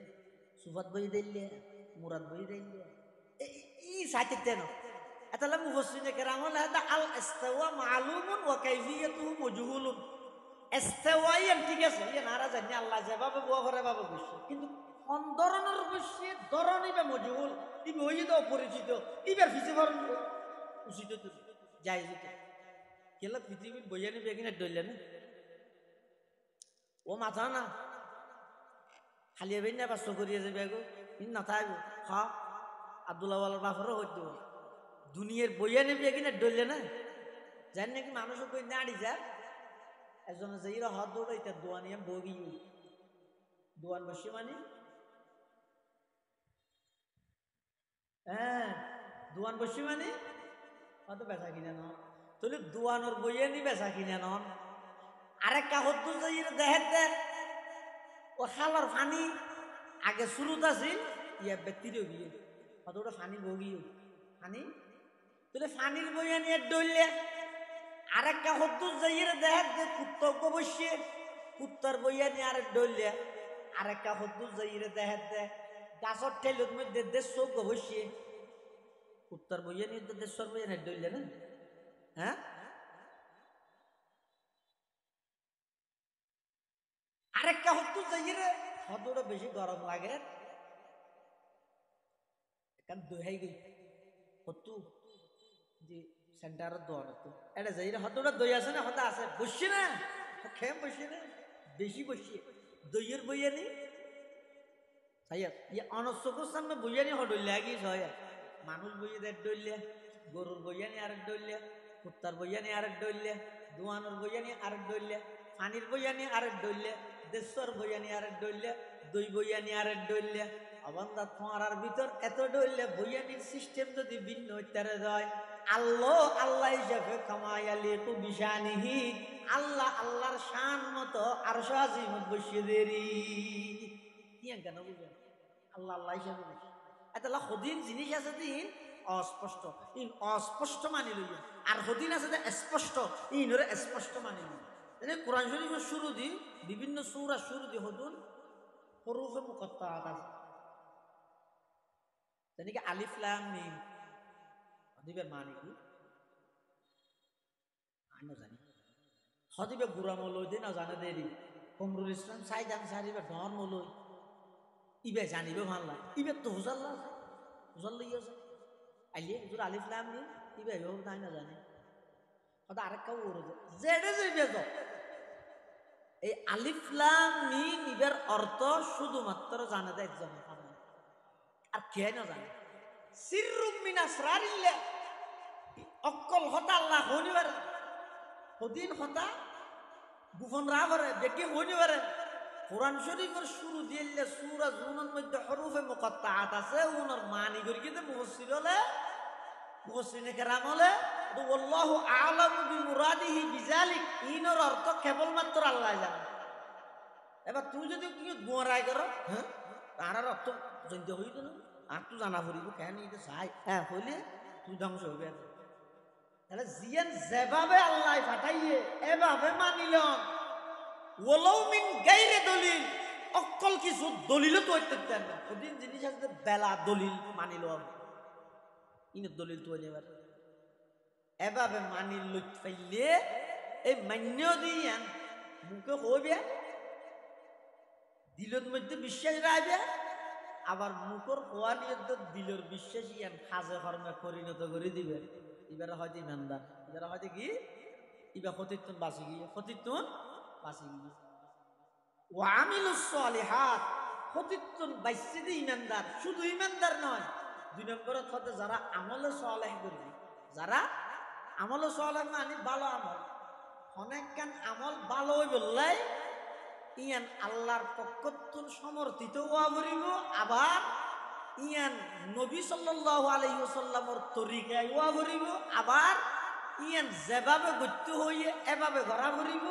সুফাত বই দিলে মুরাদ বই দিলে এই সাইতে না এতালে মুফাসসিরিনে কেরাম হল আল ইস্তিওয়া মালুমুন ওয়া কাইফিয়াতুহু মাজহুলুন ইস্তিওয়া ঠিক আছে ইয়ে নারা জানি আল্লাহ যেভাবে বসে ভাবে বসে কিন্তু কোন ধরনের বসে ইবা মজহুল ইবা হইয়ে তো অপরিচিত ইবার ফিসে ভরণ উচিত তো যাই যেতে কেলা পৃথিবীর বইয়া নিবে কিনা ডইলে না ও মাথা না খালিয়া বেন না বাস্ত করিয়া যাবে গো ইন না থাকবো হা আব্দুল্লাহ ওয়ালার বাফরও হইতে দুনিয়ার বইয়া নিবে কিনা ডইলে না জানি নাকি মানুষও কই নাড়ি যা একজন যাইরা হাত দৌড়াই তার দোয়ানিয়া বগি দোয়ান বসে মানে হ্যাঁ দোয়ান বসে মানে অত বেচা কিনা নন তাহলে দোয়ানোর বইয়া নি বেচা কিনা নন আরেক কাগজ তো যাইরা দেহের দে ও খালার ফানি আগে শুরুত আছিল ইয়া বেতিরও গিয়ে অত ওটা ফানি বগিও ফানি তাহলে ফানির বইয়া নিয়ে ডইলে আরেকটা হদ্দুর যাইয়ে দেখ যে কুত্তজ্ঞ বসে কুত্তার বইয়া নিয়ে আরেক ডইলে আরেকটা হদ্দুর যাইয়ে দেখ দে গাছর ঠেলত মধ্যে দেড়শজ্ঞ বসে কুত্তার বইয়া নিয়ে তো দেড়শোর বইয়া নিয়ে ডইলে না হ্যাঁ আরেকটা হদ্দুর যাইয়ে হদ্দুটা বেশি গরম লাগে কারণ দোহাই গই হত্তু যে সেন্টারের দোয়ার তো এটা যাই হতটা দই আছে না হতা আছে বসছে না খেম বসছে না বেশি বসছে দইয়ের বইয়ানি সাইয়া ইয়ে অনশ্বকুর সামনে বইয়ানি হডইলে আগিয়ে সয়া মানুষ বইয়ে দেড় ডইলে গরুর বইয়ানি আরেক ডইলে কুত্তার বইয়ানি আরেক ডইলে দোয়ানোর বইয়ানি আরেক ডইলে পানির বইয়ানি আরেক ডইলে দেশ্বর বইয়ানি আরেক ডইলে দই বইয়ানি আরেক ডইলে অবন্ধা ফোঁয়ার ভিতর এত ডইলে বইয়ানির সিস্টেম যদি ভিন্ন হইতে যায় আল্লাহ আল্লাহ হিসাবে কামায়ালি কু বিশানিহি আল্লাহ আল্লাহর শান মতো আরশ আজিমত বসিয়ে দেরি কি কেন বুঝেন আল্লাহ আল্লাহ হিসাবে বসে এতলা হদিন জিনিস আছে দিন অস্পষ্ট ইন অস্পষ্ট মানি লইয়া আর হদিন আছে স্পষ্ট ইনরে স্পষ্ট মানি লইয়া এনে কোরআন শরীফের শুরু দি বিভিন্ন সূরা শুরু দি হদুন হরুফে মুকাত্তাআত আছে যেনেকে আলিফ লাম মিম হদিবের মানে কি আমি জানি হদিবে গুড়া মলই দে না জানে দেরি কমরুল ইসলাম সাই জান সারিবে ডর মলই ইবে জানিবে ভাল্লা ইবে তো হুজাল্লা হুজাল লইয়া আছে আইলে হুজুর আলিফ লাম মিম ইবে হোক তাই না জানে হয়তো আরেক কাউ ওরে জেডে যাইবে তো এই আলিফ লাম মিম ইবের অর্থ শুধুমাত্র জানে দেয় একজন আর কে না জানে সিররুম মিন আসরারিল্লাহ অক্কল হতা আল্লাহ হনিবার হদিন হতা গোপন রাখরে বেকে হনিবারে কোরআন শরীফের শুরু দিলে সূরা জুনের মধ্যে হরফে মুকাত্তাআত আছে ওনার মানি করি কিন্তু মুফাসসির হলে মুফাসসিরিনে কেরাম হলে তো আল্লাহু আ'লামু বিমুরাদিহি বিযালিক ইনর অর্থ কেবলমাত্র আল্লাহ জানে এবার তুই যদি কি গোরাই করো হ্যাঁ তার অর্থ জানতে হইতো না আর তুই জানা পড়িব কেন এটা চাই হ্যাঁ হইলে তুই ধ্বংস হবে তাহলে জিয়ান যেভাবে আল্লাহ পাঠাইয়ে এভাবে মানিলন ওলাও মিন গায়রে দলিল অক্কল কিছু দলিল তো হইতে দেন না ওদিন জিনিস আছে বেলা দলিল মানিল ইনের দলিল তো এবার এভাবে মানিল লইত পাইলে এই মান্য দিয়ান মুখে হইবে দিলের মধ্যে বিশ্বাস রাখবে আবার মুখর হওয়া নিয়ে তো দিলের বিশ্বাস ইয়ান খাজে কর্মে পরিণত করে দিবে এবারে হয়তো ইমানদার এবারে হয়তো কি এবার ফতিতুন বাঁচি গিয়ে ফতিতুন বাঁচি গিয়ে ও আমিলুস সালিহাত ফতিতুন বাইসি দি ইমানদার শুধু ইমানদার নয় দুই নম্বরত হতে যারা আমলে সালেহ করবে যারা আমলে সালেহ মানে ভালো আমল অনেক কান আমল ভালো হই বললাই ইয়ান আল্লাহর পক্ষতুন সমর্থিত হওয়া ভরিব আবার ইয়ান নবী সাল্লাল্লাহু আলাইহি ওয়াসাল্লামের তরিকায় হওয়া ভরিব আবার ইয়ান যেভাবে গত্য হইয়ে এভাবে গড়া ভরিব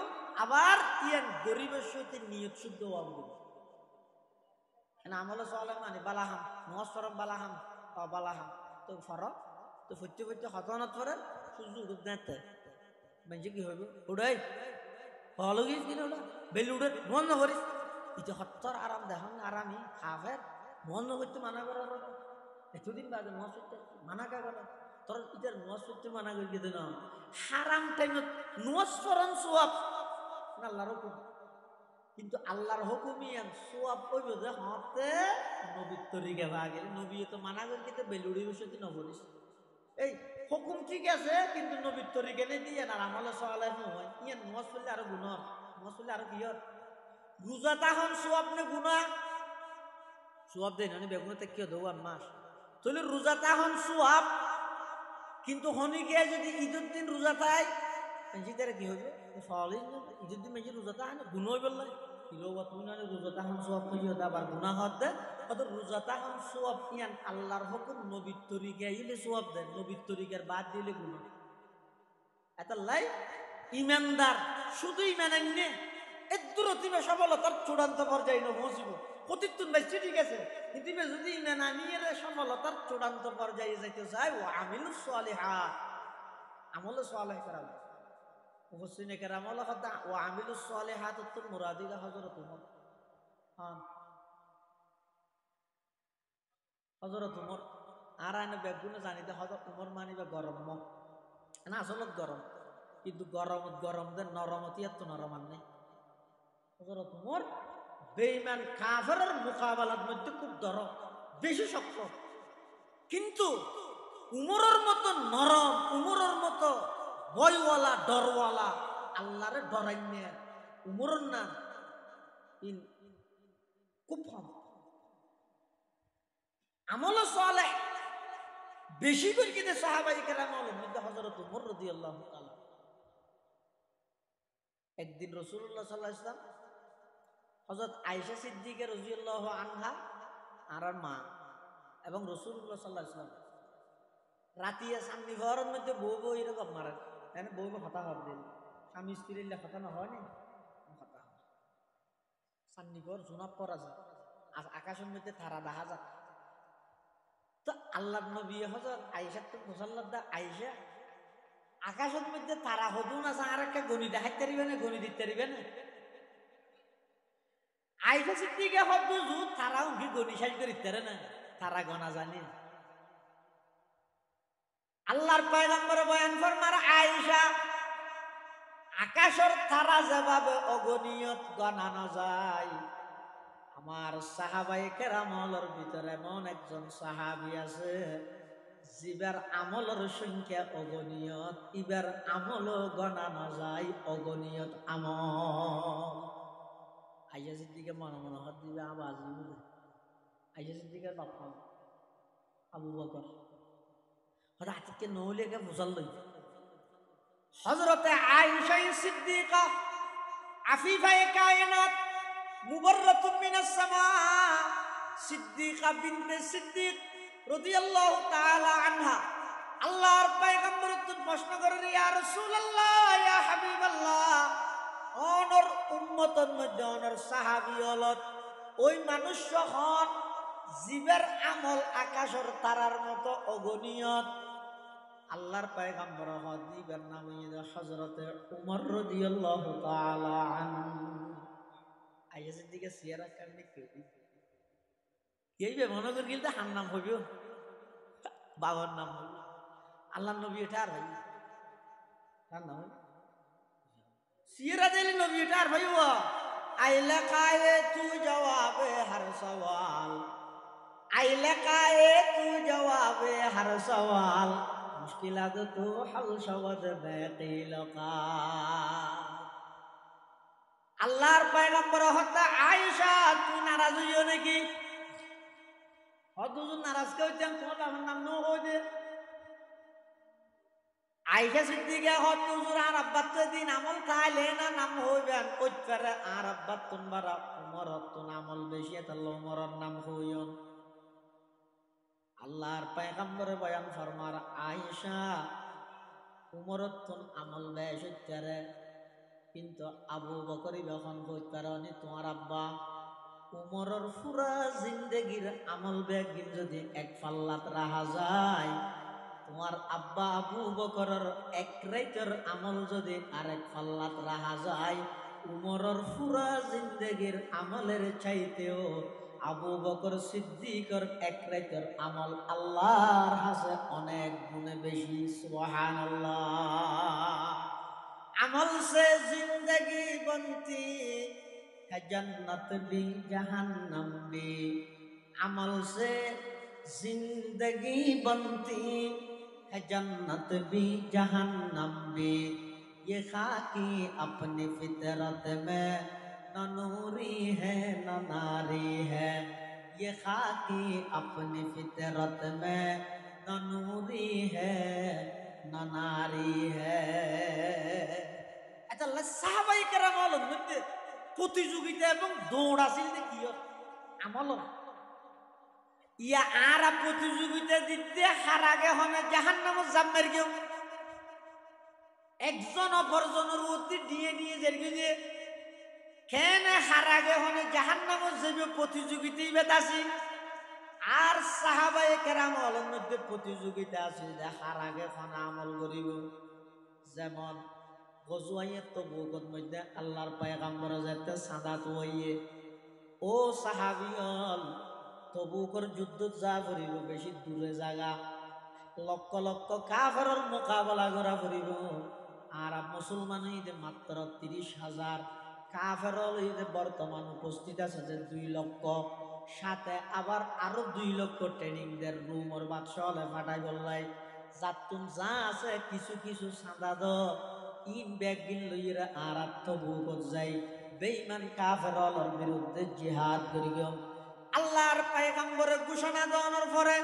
আবার ইয়ান গরিবের সাথে নিয়ত শুদ্ধ হওয়া ভরিব আমলে সালেহ মানে বালাহাম নওয়াজ বালাহাম বালাহাম তো ফরক তো ফইতে ফইতে হতনত করে সুযোগ দিতে মানে কি হইব উড়াই ভালো গিয়ে কিনা ওটা বেলি উড়ে মন না করিস এটা হত্যার আরাম দেখান আরামই খাফের মন না করতে মানা করার এতদিন বাদে নোয়াজ করতে মানা কা করে তোর ইটার নোয়াজ করতে মানা করে দিতে না হারাম টাইমত নোয়াজ ফরন সোয়াব না আল্লাহর হুকুম কিন্তু আল্লাহর হুকুমই সোয়াব কইব যে হতে নবীর তরিকা ভাগে নবী তো মানা করি কিন্তু বেলুড়ি বসে নবরিস এই হুকুম ঠিক আছে কিন্তু নবীর তরিকা নেই দিয়ে না আমলে সওয়ালে হয় ইয়ান নামাজ পড়লে আরো গুনাহ নামাজ পড়লে আরো কি হয় রোজা তাহন সোয়াব নে গুনাহ সোয়াব দেন আমি বেগুনতে কি দেবো মাস তাহলে রোজা তাহন সোয়াব কিন্তু হনি গিয়ে যদি ঈদের দিন রোজা তাই তারা কি হবে সওয়ালে ঈদের দিন মেজি রোজা তাহা না গুনাহ বললে কিলোবা তুমি না রোজা তাহন সোয়াব কই হতে আবার গুনাহ হতে কত রোজা তাহন সোয়াব ইয়ান আল্লাহর হুকুম নবীর তরিকা ইলে সোয়াব দেন নবীর তরিকার বাদ দিলে গুনাহ এত লাই ইমানদার শুধু ইমান আননে এদুরতিবে সফলতার চূড়ান্ত পর্যায়ে পৌঁছিব প্রতিতুন বেশি ঠিক আছে কিন্তু যদি ইমান আনিয়ে সফলতার চূড়ান্ত পর্যায়ে যাইতে চায় ও আমিলুস সালিহাত আমল সালেহ করা মুফাসসিরিনে কেরাম হলো কথা ও আমিলুস সালিহাত তো মুরাদিগা হযরত উমর হযরত উমর আর আইনে বেগুনে জানিতে হযরত উমর মানিবে গরম না আসলে গরম কিন্তু গরম দেন নরমতি এত নরম আর নেই হযরত উমর বেঈমান কাফেরের মোকাবেলার মধ্যে খুব দরদ বেশি শক্ত কিন্তু উমরের মতো নরম উমরের মতো ভয়ওয়ালা ডরওয়ালা আল্লাহরে ডরাইনে উমরের নাম খুব কম আমল সালেহ বেশি করে কিন্তু সাহাবায়ে কেরাম হলো মধ্যে হযরত উমর রাদিয়াল্লাহু তাআলা একদিন রাসূলুল্লাহ সাল্লাল্লাহু আলাইহি ওয়াসাল্লাম হযরত আয়েশা সিদ্দিকা রাদিয়াল্লাহু আনহা আর মা এবং রাসূলুল্লাহ সাল্লাল্লাহু আলাইহি ওয়াসাল্লাম রাতিয়া সামনে ঘরের মধ্যে বউ এরকম মারে তাই না বউ হতা হব দিল স্বামী স্ত্রীর কথা না হয় না হতা সামনে ঘর জুনাব করা যায় আর আকাশের মধ্যে তারা দেখা যায় তো আল্লাহর নবী হযরত আয়েশা তো মুসাল্লাদা আয়েশা আকাশের মধ্যে তারা হদুন আছে আর একটা গণি দেখাইতে পারিবে না গণি দিতে পারিবে না আয়েশা সিদ্দিকা হব বুঝু তারাও কি গণি শেষ করিতে পারে না তারা গনা জানে আল্লাহর পয়গম্বর বয়ান ফরমার আয়েশা আকাশের তারা যেভাবে অগণিয়ত গণানো যায় আমার সাহাবায়ে কেরামলের ভিতরে এমন একজন সাহাবী আছে জিবার আমলের সংখ্যা অগণিয়ত ইবার আমলও গণানো যায় অগণিয়ত আমল আয়েশা সিদ্দিকা মনে মনে হাত দিবে আওয়াজ দিবে আয়েশা সিদ্দিকার বাবা আবু বকর হঠাৎ আতিকে নৌলেকে বুঝাল লই হযরতে আয়েশা সিদ্দিকা আফিফায়ে কায়নাত মুবাররাতুম মিনাস সামা সিদ্দিকা বিনতে সিদ্দিক রাদিয়াল্লাহু তাআলা আনহা আল্লাহর পয়গম্বর তো প্রশ্ন করেন ইয়া রাসূলুল্লাহ ইয়া হাবিবাল্লাহ অনর উম্মতের মধ্যে অনর সাহাবী হলত ওই মানুষ হন জীবের আমল আকাশের তারার মতো অগণিয়ত আল্লাহর পয়গম্বর হদিবের নাম হযরতে উমর রাদিয়াল্লাহু তাআলা আনহু আয়েশার দিকে সিয়ারা কারণে কেউ মনে করি গেলে হার নাম হইব বাবার নাম হইব আল্লাহর নবী এটা আর ভাই তার নাম হইব সিয়ারা দিলে নবী এটা আর ভাইব আইলা কায়ে তু জবাবে হর সওয়াল আইলা কায়ে তু জবাবে হর সওয়াল মুশকিলাত তো হল শবদ বেকিলকা আল্লাহর পয়গম্বর হত্যা আয়েশা তুই নারাজ হইও নাকি হদুজুর নারাজ কইতেন তোমার বাবার নাম নো হইছে আয়েশা সিদ্দিকা হদুজুর আর আব্বাত দিন আমল খাইলে না নাম হইবেন কইতারে আর আব্বাত তোমরা উমর তুন আমল বেশি তাল্লা উমরের নাম হইয়ন আল্লাহর পয়গম্বরে বয়ান ফরমার আয়েশা উমরের তুন আমল বেশি হইতারে কিন্তু আবু বকরি যখন কইতারনি তোমার আব্বা উমরের পুরা জিন্দেগির আমল বেগিন যদি এক পাল্লাত রাখা যায় তোমার আব্বা আবু বকরের এক রাইতের আমল যদি আরেক পাল্লাত রাখা যায় উমরের পুরা জিন্দেগির আমলের চাইতেও আবু বকর সিদ্দিকর এক রাইতের আমল আল্লাহর কাছে অনেক গুণে বেশি সুবহানাল্লাহ আমল से जिंदगी बनती है जन्नत भी जहन्नम भी, अमल से जिंदगी बनती है जन्नत भी जहन्नम भी, ये खाकी अपनी फितरत में न नूरी है न नारी है, ये खाकी अपनी फितरत में न नूरी है न नारी है। এটা সাহাবাই কেরামের মধ্যে প্রতিযোগিতা এবং দৌড় আছিল কি আমল ইয়া আর প্রতিযোগিতা দিতে হারাগে হনে জাহান্নামে জাম্মের কেউ একজন অপরজনের উত্তি দিয়ে দিয়ে যে কেন হারাগে হনে জাহান্নামে যাবে প্রতিযোগিতাই বেতাছি। আর সাহাবায়ে কেরামের মধ্যে প্রতিযোগিতা আছে যে হারাগে হনে আমল করিব। যেমন গজওয়াইয়ে তবুকর মধ্যে আল্লাহর পয়গম্বর যেতে সাদাত হইয়ে ও সাহাবিয়ল তবুকর যুদ্ধ যা করিব বেশি দূরে জায়গা লক্ষ লক্ষ কাফেরের মোকাবেলা করা করিব। আর মুসলমান ঈদে মাত্র 30,000 কাফের ঈদে বর্তমান উপস্থিত আছে যে 2 লক্ষ, সাথে আবার আরো 2 লক্ষ ট্রেনিং দের রুমর বাদশাহ ফাটাই বললাই যাতুন যা আছে কিছু কিছু সাদা দ ইন ব্যাগ গিল লইরা আর তবুকর যাই বেঈমান কাফেরর বিরুদ্ধে জিহাদ করিব। আল্লাহর পয়গম্বরের ঘোষণা দেওয়ার পরে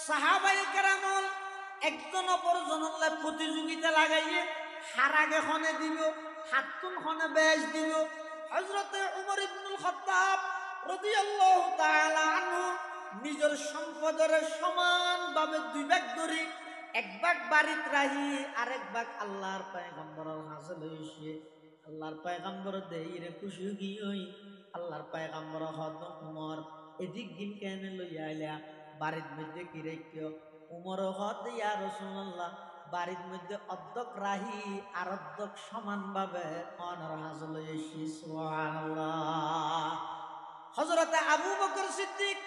সাহাবায়ে কেরামল একজন অপরজনের প্রতিযোগিতা লাগাইয়ে হারাগে খনে দিব, হাতুন খনে বেশ দিব। হযরতে উমর ইবনুল খাত্তাব রাদিয়াল্লাহু তাআলা আনহু নিজের সম্পদের সমানভাবে 2 ভাগ করি, 1 ভাগ বাড়িতে রাহি আরেক ভাগ আল্লাহর পয়গম্বরের কাছে লইছে। আল্লাহর পয়গম্বর দেইরে খুশি গিয়ে আল্লাহর পয়গম্বর হদ উমর এদিক দিন কেন লইয়া আইলা বাড়ির মধ্যে কি রেখো? উমর হদ ইয়া রাসূলুল্লাহ বাড়ির মধ্যে অর্ধক রাহি আর অর্ধক সমানভাবে অনর হাজ লইছি। সুবহানাল্লাহ। হযরতে আবু বকর সিদ্দিক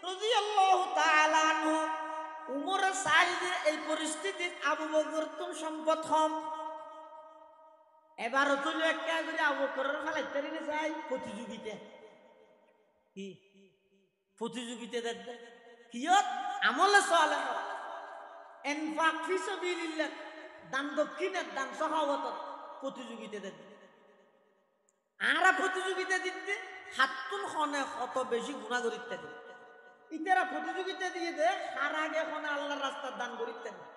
রাদিয়াল্লাহু তাআলা আনহু উমরের সাইজে এই পরিস্থিতিতে আবু বকর তুম সম্পদ হম এবার তুই একটা যদি আবু বকরের ফেলাইতে রিনে যাই প্রতিযোগিতা কি প্রতিযোগিতা দেখবে কিয়ত আমলে সালেহ ইনফাক ফি সাবিলিল্লাহ দান দক্ষিণের দান সাহাওয়াত প্রতিযোগিতা দেখবে। আরা প্রতিযোগিতা দিতে হাতুন খনে কত বেশি গুনাহ করিতে দেয় ইতারা প্রতিযোগিতা দিয়ে দে হার আগে খনে আল্লাহর রাস্তার দান করিতে দেয়।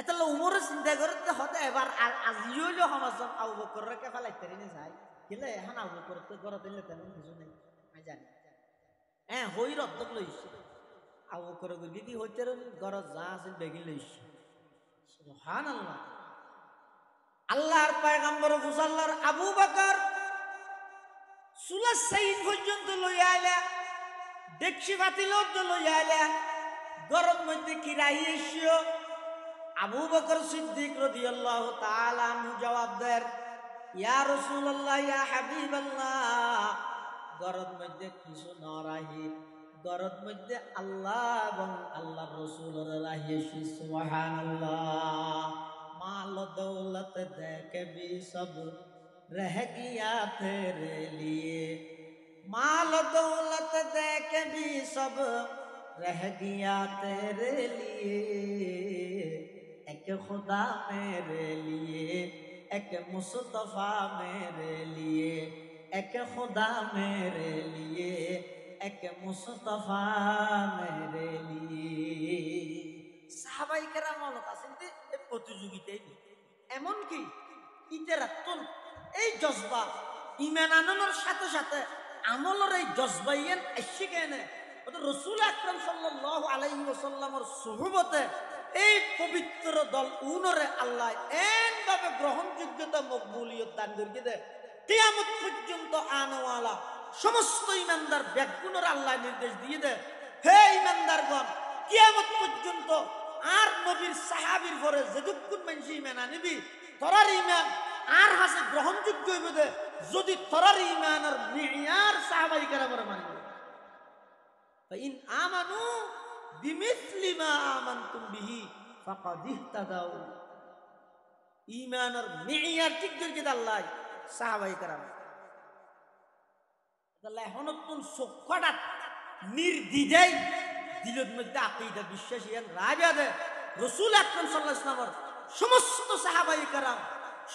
এত উমরে চিন্তা করতে হতে এবার আজিও সমাজম আবু বকরের কে ফেলাইতে রিনে যায় গেলে এখন আবু বকর তো ঘর দিলে তেমন কিছু নেই আমি জানি। হ্যাঁ হই রদ্দক লইছে আবু বকর গিদি হইতে ঘর যা আছে বেগি লইছে। সুবহানাল্লাহ। আল্লাহর পয়গম্বর মুসাল্লার আবু বকর সুলাস সাইন পর্যন্ত লইয়া আইলা দেখছি বাতিল লইয়া আইলা গরম মধ্যে কি রাহিয়েছিও। আবু বকর সিদ্দিক রাদিয়াল্লাহু তাআলা আনহু জবাব দেন ইয়া রাসূলুল্লাহ ইয়া হাবিবাল্লাহ গরম মধ্যে কিছু না রাহি গরম মধ্যে আল্লাহ এবং আল্লাহর রাসূলের রাহিয়েছি। সুবহানাল্লাহ। माल दौलत दे के भी सब रह गया तेरे लिए, माल दौलत दे के भी सब रह गया तेरे लिए, एक खुदा मेरे लिए एक मुस्तफा मेरे लिए, एक खुदा मेरे लिए एक मुस्तफा मेरे लिए। সাহাবাই কেরামল আছেন এই প্রতিযোগিতায় এমনকি ইতেরাতুন এই জজবা ঈমান আনানোর সাথে সাথে আমলের এই জজবাইয়েন এসে কেনে ওটা রাসূল আকরাম সাল্লাল্লাহু আলাইহি ওয়াসাল্লামের সুহবতে এই পবিত্র দল উনরে আল্লাহ এমনভাবে গ্রহণযোগ্যতা মকবুলিয়ত দান করে দেয় কিয়ামত পর্যন্ত আনওয়ালা সমস্ত ঈমানদার ব্যক্তিগুলোর আল্লাহ নির্দেশ দিয়ে দেয় হে ঈমানদারগণ কিয়ামত পর্যন্ত আর নবীর সাহাবীর পরে যেটুকুন মানুষ ঈমান আনবি তোরার ঈমান আর হাসে গ্রহণযোগ্য হইবে যদি তোরার ঈমানের মিয়ার সাহাবায়ে কেরামের মানবে। ফাইন আমানু বিমিসলি মা আমানতুম বিহি ফাকাদ ইহতাদাউ। ঈমানের মিয়ার ঠিক করে আল্লাহ সাহাবায়ে কেরাম তাহলে এখন কোন চক্ষটা নির্দ্বিধাই দিলের মধ্যে আকীদা বিশ্বাস ইয়ান রাজা দে রাসূল আকরাম সাল্লাল্লাহু আলাইহি ওয়াসাল্লামের সমস্ত সাহাবায়ে কেরাম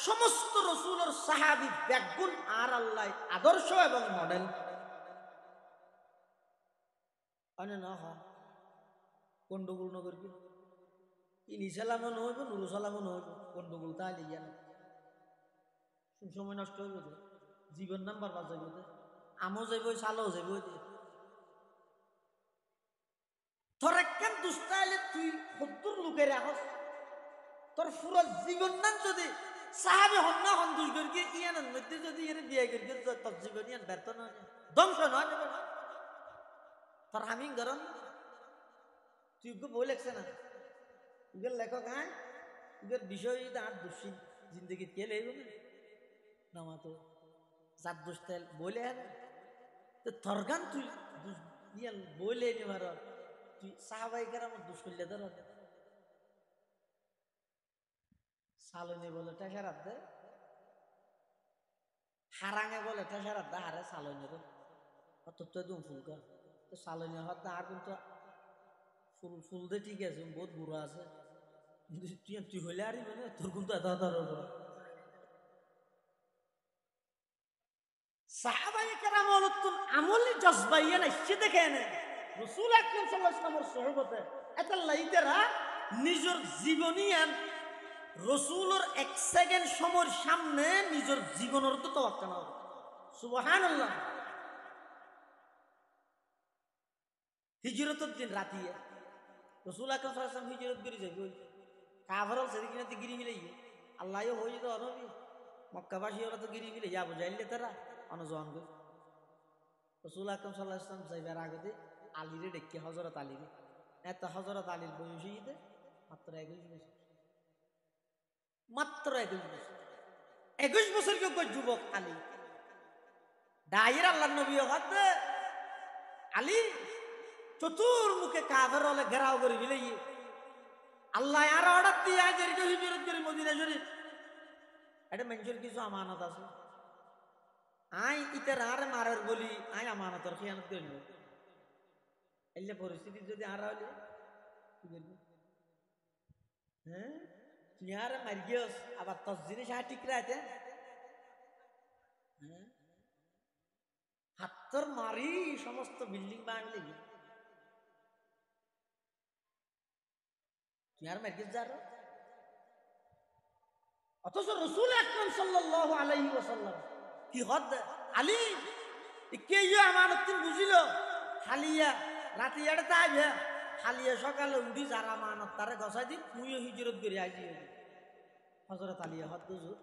সমস্ত রাসূলের সাহাবী ব্যাগুণ আর আল্লাহ আদর্শ এবং মডেল আনে না হয় গন্ডগোল নগর কি ইনি সালামও নইব নুরু সালামও নইব গন্ডগোল তাহলে ইয়ান সময় নষ্ট হইব জীবন নাম্বার বাজাইব আমও যাইব সালও যাইব তোর একখান দুস্তাইলে তুই 70 লোকের রাখস তোর পুরো জীবন নাম যদি সাহাবী হন না হন দুই করে ইয়ানের মধ্যে যদি এর বিয়ে করে তোর জীবন ইয়ান ব্যর্থ না ধ্বংস নয় যাবে না তোর হামিং গরম তুই বই লেখছে না তুই লেখক হ্যাঁ তুই বিষয় আর দুষি জিন্দগি কে লেব না না তো জাত দুস্তাইল বলে তো তোর গান তুই ইয়ান বলে নিবার তুই সাহাবাই কেরাম দুষ করলে ধর সালনে বলে টেসারাত দে হারাঙে বলে টেসারাত দে হারে সালনে রে অত তো একদম ফুল কর তো সালনে হত আর কিন্তু ফুল ফুল দে ঠিক আছে বহুত বুড়ো আছে কিন্তু তুই হইলে আরই মানে তোর কিন্তু এত সাহাবাই কেরাম অলতুন আমলি জজবাইয়া না সে দেখে না রাসূল আকরাম সাল্লাল্লাহু আলাইহি ওয়াসাল্লামের সুহবতে এত লাইতেরা নিজের জীবনীয়ান রসুলের 1 সেকেন্ড সময়ের সামনে নিজের জীবনের তো তাওয়াক্কুল না সুবহানাল্লাহ হিজরতের দিন রাতিয়ে রসুল আকরাম সাল্লাল্লাহু আলাইহি ওয়াসাল্লাম হিজরত করে যাবে কাফারল সেদিকে গিরি মিলাই আল্লাহও হই তো নবী মক্কাবাসী হলো তো গিরি মিলে যাবো যাইলে তারা অনজন গো রসুল আকরাম সাল্লাল্লাহু আলাইহি ওয়াসাল্লাম যাইবার আগতে আলীরে ডেকে হযরত আলীরে এত হযরত আলীর বয়স হইতে মাত্র 21 বছর মাত্র 21 বছর যোগ্য যুবক আলী দায়ের আল্লাহর নবী হতে আলী চতুর্মুখে কাফের হলে ঘেরাও করে বিলাই আল্লাহ আর অর্ডার দিয়ে আজের হিজরত করে মদিনা শরীফ এটা মানুষের কিছু আমানত আছে আই ইতার আর মারার বলি আই আমানতর খেয়ানত করিল এলে পরিস্থিতি যদি আর হলে কি করবি হ্যাঁ তুই আর মারি গিয়েছ আবার তোর জিনিস আর ঠিক রাখতে হাতর মারি সমস্ত বিল্ডিং বাংলি তুই আর মারি গিয়েছ যার অথচ রাসূল আকরাম সাল্লাল্লাহু আলাইহি ওয়াসাল্লাম কি হদ আলী কে ইয়ে আমানত তুমি বুঝিল হালিয়া রাতে এড়ে তাইবে হালিয়া সকালে উঠি যারা আমানত তারে গছাই দি তুইও হিজরত করে আইজি হযরত আলী হদ হুজুর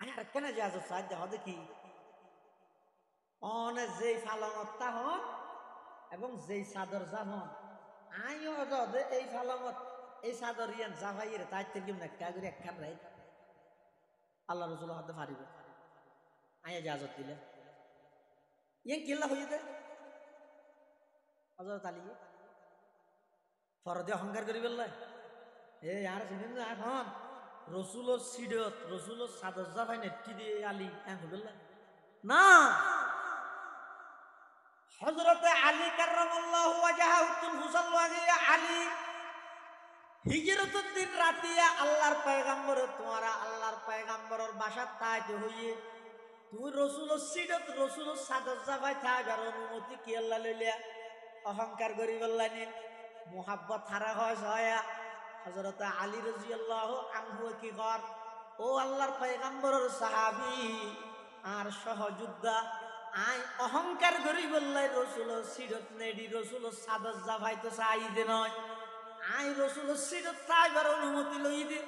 আর কেন যাজ সাজ হদ কি অনে যেই ফালামতটা হন এবং যেই চাদর জাহন আইও হদ এই ফালামত এই চাদর ইয়ান জাভাইয়ের তাই থেকে নেকা করে একখান রাই আল্লাহ রাসূল হতে পারিব আয়া ইজাজত দিলে ইয়ে কিল্লা হয়ে যায় হযরত আলী ফরদে অহংকার করি বললে এ আর শুনেন না এখন রসুলের সিডত রসুলের চাদর জাভাই নেত্রী দিয়ে আলী এখন বললে না হযরত আলী কাররামাল্লাহু ওয়াজহাহু মুসাল্লাহি আলী হিজরতের দিন রাতিয়া আল্লাহর পয়গম্বর তোমারা আল্লাহর পয়গম্বরের বাসার তাইতে হইয়ে তুই রসুলের সিডত রসুলের চাদর জাভাই থাকার অনুমতি কি আল্লাহ লইলিয়া অহংকার করি বললানি মোহাব্বত হারা হয় হযরত আলী রাদিয়াল্লাহু আনহু কি কর ও আল্লাহর পয়গম্বরের সাহাবী আর সহযোদ্ধা আই অহংকার করি বললাই রসুলের সিডত নেডি রসুলের চাদর জাভাই তো চাই দে নয় আই রসুলের সিডত থাকবার অনুমতি লই দে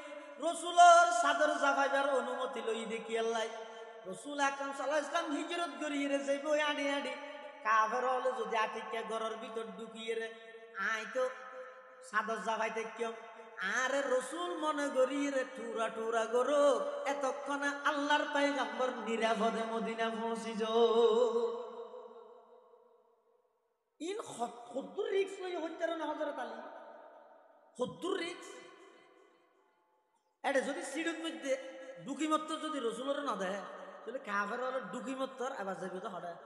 রসুলের চাদর জাভাইবার অনুমতি লই দে কি আল্লাহ রসুল আকরাম সাল্লাল্লাহু আলাইহি ওয়াসাল্লাম হিজরত করিয়ে রে যাইব আডি আডি কাফের হলে যদি আতিকে ঘরের ভিতর ঢুকিয়ে রে আই তো চাদর জাভাইতে কেউ আরে রসুল মনে করিয়ে রে টুরা টুরা গরো এতক্ষণে আল্লাহর পয়গম্বর নিরাপদে মদিনা পৌঁছিজ ইন খদ্দুর রিক্স লই হইতার না হযরত আলী খদ্দুর রিক্স এটা যদি সিডুর মধ্যে ডুকি মত্তর যদি রসুলের না দেয় তাহলে কাফের হলে ডুকি মত্তর আবার যাবে তো হঠাৎ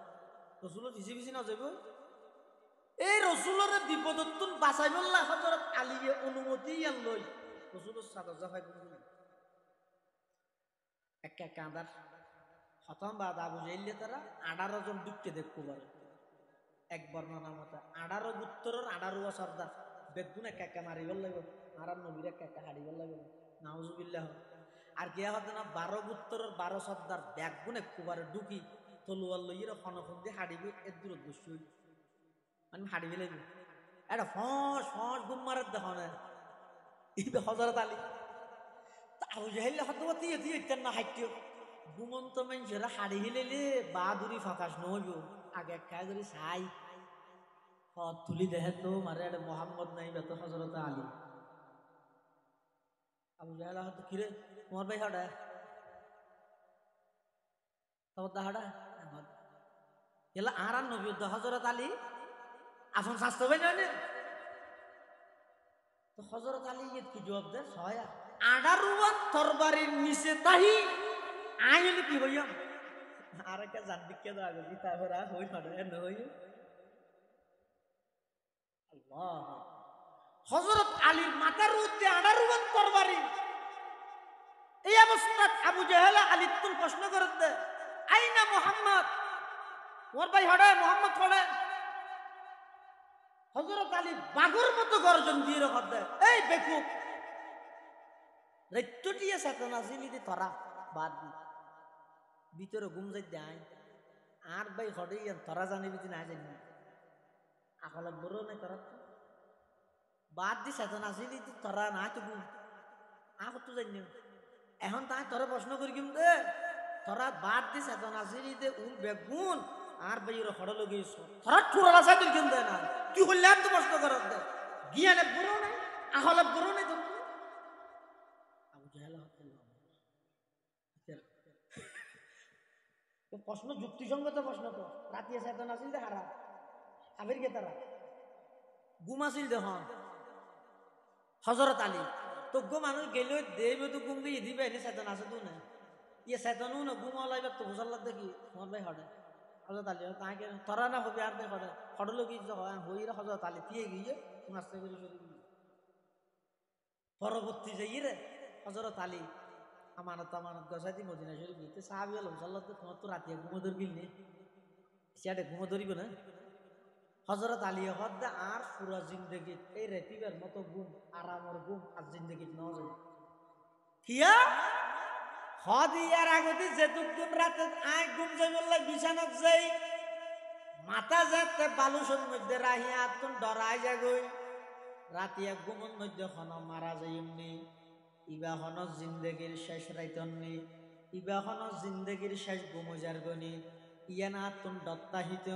রসুলের পিছি পিছি না যাব এই রসুলের বিপদত্তুন বাঁচাই বললা হযরত আলীয়ে অনুমতি ইয়ান লই রসুলের সাদা জাফাই গুলো একা কাঁদার খতম বাদ আবু জাইলে তারা 18 জন দুঃখে দেখতে পারে এক বর্ণনা মতে 18 গুত্তরের 18 সর্দার বেগুন একা একা মারিবার লাগবে আর নবীর একা একা হারিবার লাগবে নাউজুবিল্লাহ আর গিয়া হতে না 12 গুত্তরের 12 সর্দার বেগুন একবারে ঢুকি তলোয়ার লইয়ের খনখন দিয়ে হাড়িবে এর দূরত বসে মানে হাড়িবে লাগবে এটা ফস ফস গুম মারার দেখো না ইবে হযরত আলী আবু জাহেল হতো তিয়ে ইত্যান না হাইটিও ঘুমন্ত মানুষেরা হাড়ি হিলেলে বাদুরি ফাঁকাশ নহইব আগে খায় ধরি চাই পথ তুলি দেখে তো মারে এটা মোহাম্মদ নাই বেত হযরত আলী আবু জাহেল হতো কিরে তোমার ভাই হাড়া তোমার দাহাড়া এলা আর নবী হযরত আলী আসন স্বাস্থ্য ভাই জানে তো হযরত আলী কি জবাব দেয় সয়া 18 তরবারির নিচে তাহি আইলে কি হইয়া আর একটা জানবিকে দাও আগে তারপর হই ফাড়ে ন হই আল্লাহ হযরত আলীর মাথার উপরে 18 তরবারি এই অবস্থাত আবু জাহেল আলীর তুল প্রশ্ন করতে আইনা মুহাম্মদ ওর ভাই হড়ে মুহাম্মদ হড়ে হযরত আলী বাগর মতো গর্জন দিয়ে রাখত দেয় এই বেকুব রেট্টুটিয়ে চেতনা জিলিদি তোরা বাদ দি ভিতরে ঘুম যাই দেয় আর ভাই হড়ে তোরা জানিবি না জানি আকলে বড় নাই তোরা বাদ দি চেতনা জিলিদি তোরা না তো ঘুম তো জানি এখন তাই তোরা প্রশ্ন করি কিম দে তোরা বাদ দি চেতনা জিলিদে উল বেগুন আর ভাই হড়ে লগিয়েছ তোরা চুরা চাই তুই কিম দে না কি হইলে তো প্রশ্ন করত দে গিয়ানে বড় নাই আকলে বড় নাই তো প্রশ্ন যুক্তিসঙ্গত প্রশ্ন তো রাতিয়া চেতন আসিল দে হারা আবির কে তারা গুম আসিল দেখুন হযরত আলী তো গো মানুষ গেলে দেবে তো গুম দিয়ে দিবে এনে চেতন আছে তো না ইয়ে চেতনও না গুম লাইবার তো বুঝার লাগ দেখি তোমার ভাই হড়ে হযরত আলী তাকে তরা না হবে আর ভাই হড়ে হড়লো কি হইরা হযরত আলী দিয়ে গিয়ে নাস্তা করে শুরু পরবর্তী যাই রে হযরত আলী আমানত গসাইতি মদিনা শরীফ গিয়ে সাহাবি আলম সাল্লাহ তোমার তো রাতে ঘুমো ধরবি নে সিয়াটে ঘুমো ধরিব না হযরত আলী হদ্দা আর পুরা জিন্দগি এই রেতিবের মতো ঘুম আরামর ঘুম আর জিন্দগি ন যায় কিয়া হদ ইয়ার আগতে যেতুক গুণ রাতে আয় ঘুম যাই বললে বিছানাত যাই মাথা যেতে বালুসের মধ্যে রাহিয়া আতুন ডরাই যাগই রাতিয়া ঘুমন মধ্যে খন মারা যাই এমনি ইবা হন জিন্দগির শেষ রাইতন্নি ইবা হন জিন্দগির শেষ ঘুমজার গনি ইয়া না তুন দত্তাহিত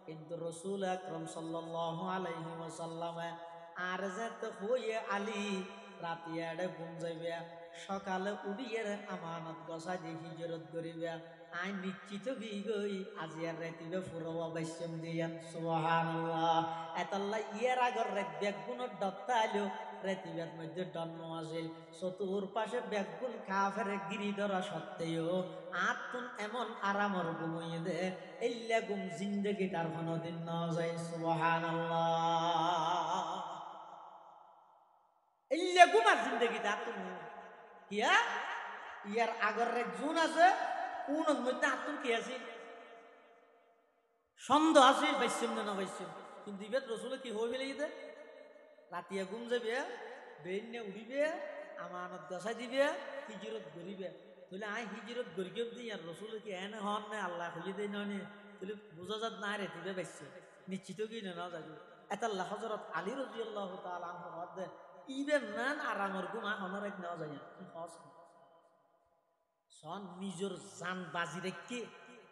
কিন্তু রাসূল আকরাম সাল্লাল্লাহু আলাইহি ওয়াসাল্লাম আর যেতে হইয়ে আলী রাতিয়াড়ে ঘুম যাইবে সকালে উড়িয়ে আমানত গসা দিয়ে হিজরত করিবে আই নিশ্চিত গই গই আজি আর রাতিবে ফুরব বাইসম দিয়ান সুবহানাল্লাহ এতাল্লাহ ইয়ার আগর রাত বেগুন দত্তা আলো রেতিবের মধ্যে জন্ম আসিল চতুর পাশে বেগুন কাফের গিরি ধরা সত্ত্বেও আতুন এমন আরামর ঘুমিয়ে দে এল্লা ঘুম জিন্দগি তার কোনদিন না যায় সুবহানাল্লাহ এল্লা ঘুম আর জিন্দগি তার তুন কিয়া ইয়ার আগর রে জুন আছে কোন মধ্যে আতুন কি আছে সন্দেহ আছে বাইসম না বাইসম কিন্তু দিবেত রসুল কি হয়ে ফেলে গেছে রাতিয়া ঘুম যাবে বেইনে উড়িবে আমানত গসাই দিবে হিজরত গরিবে তাহলে আই হিজরত গরিব দিই আর রসুল কি এনে হন না আল্লাহ হইয়ে দেয় নয় তাহলে বোঝা যাত না রে দিবে বাইসে নিশ্চিত কি না যাবে এটা আল্লাহ হযরত আলী রাদিয়াল্লাহু তাআলা আনহু হদে ইবেন নান আরামর ঘুম হনর এক নাও যায় কি হস সন নিজের জান বাজি রেখে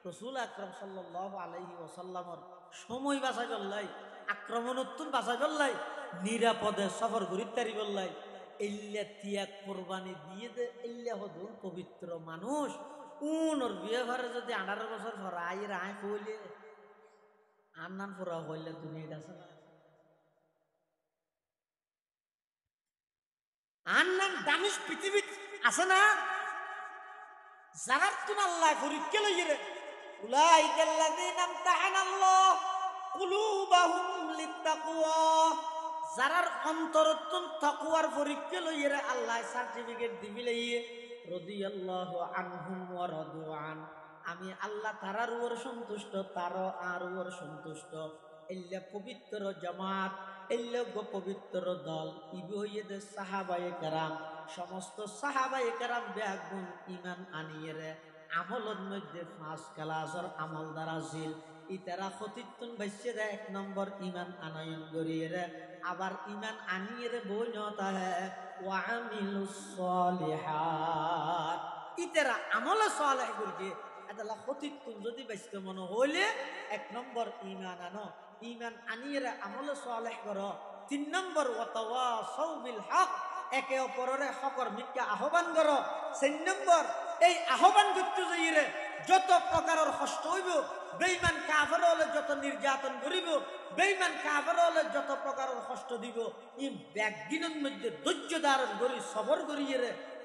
রাসূল আকরাম সাল্লাল্লাহু আলাইহি ওয়াসাল্লামর সময় বাঁচাই বললাই আক্রমণোত্তর বাঁচাই বললাই নিরাপদে সফর ঘুরিতারি বললাই এল্লা তিয়াগ কোরবানি দিয়ে দে এল্লা হদুন পবিত্র মানুষ উনর বিয়ে ঘরে যদি 18 বছর ভরা আইরা আই কইলে আর নাম পুরা হইলে দুনিয়াটা আছে না আর নাম দামিস পৃথিবী আছে না যারা তুমি আল্লাহ পরীক্ষা লইয়ে রে উলাইকাল্লাযীনা ইমতাহানাল্লাহ কুলুবাহুম লিত্তাকওয়া, যারার অন্তরত্বন তাকওয়ার পরীক্ষা লইয়ে আল্লাহ সার্টিফিকেট দিবিলে রাদিয়াল্লাহু আনহুম ওয়া রাদু আন, আমি আল্লাহ তারার উপর সন্তুষ্ট, তারও আর উপর সন্তুষ্ট। এল্লা পবিত্র জামাত, এল্লা পবিত্র দল, ইবি হইয়ে দে সাহাবায়ে কেরাম। সমস্ত সাহাবায়ে কেরাম বেগুন ইমান আনিয়ে রে আমলের মধ্যে 5 ক্লাসের আমল দ্বারা ছিল। ইতারা খতিতুন বাইছে রে 1 নম্বর ইমান আনয়ন করিয়ে রে, আবার ইমান আনিয়ে রে বই নতা হে ওয়া আমিলুস সলিহাত, ইতারা আমল সালেহ করিয়ে এতলা খতিতুন যদি বাইতে মনে হইলে 1 নম্বর ইমান আনো, ইমান আনিয়ে রে আমল সালেহ করো। 3 নম্বর ওয়াতাওয়াসাউ বিল হক, একে অপরের হকর মিথ্যা আহ্বান করো। 4 নম্বর এই আহ্বান করতে যাইরে যত প্রকারের কষ্ট হইব, বেঈমান কাফের হলে যত নির্যাতন করিব, বেঈমান কাফের হলে যত প্রকারের কষ্ট দিব, ই ব্যাগদিনের মধ্যে ধৈর্য ধারণ করি সবর করিয়ে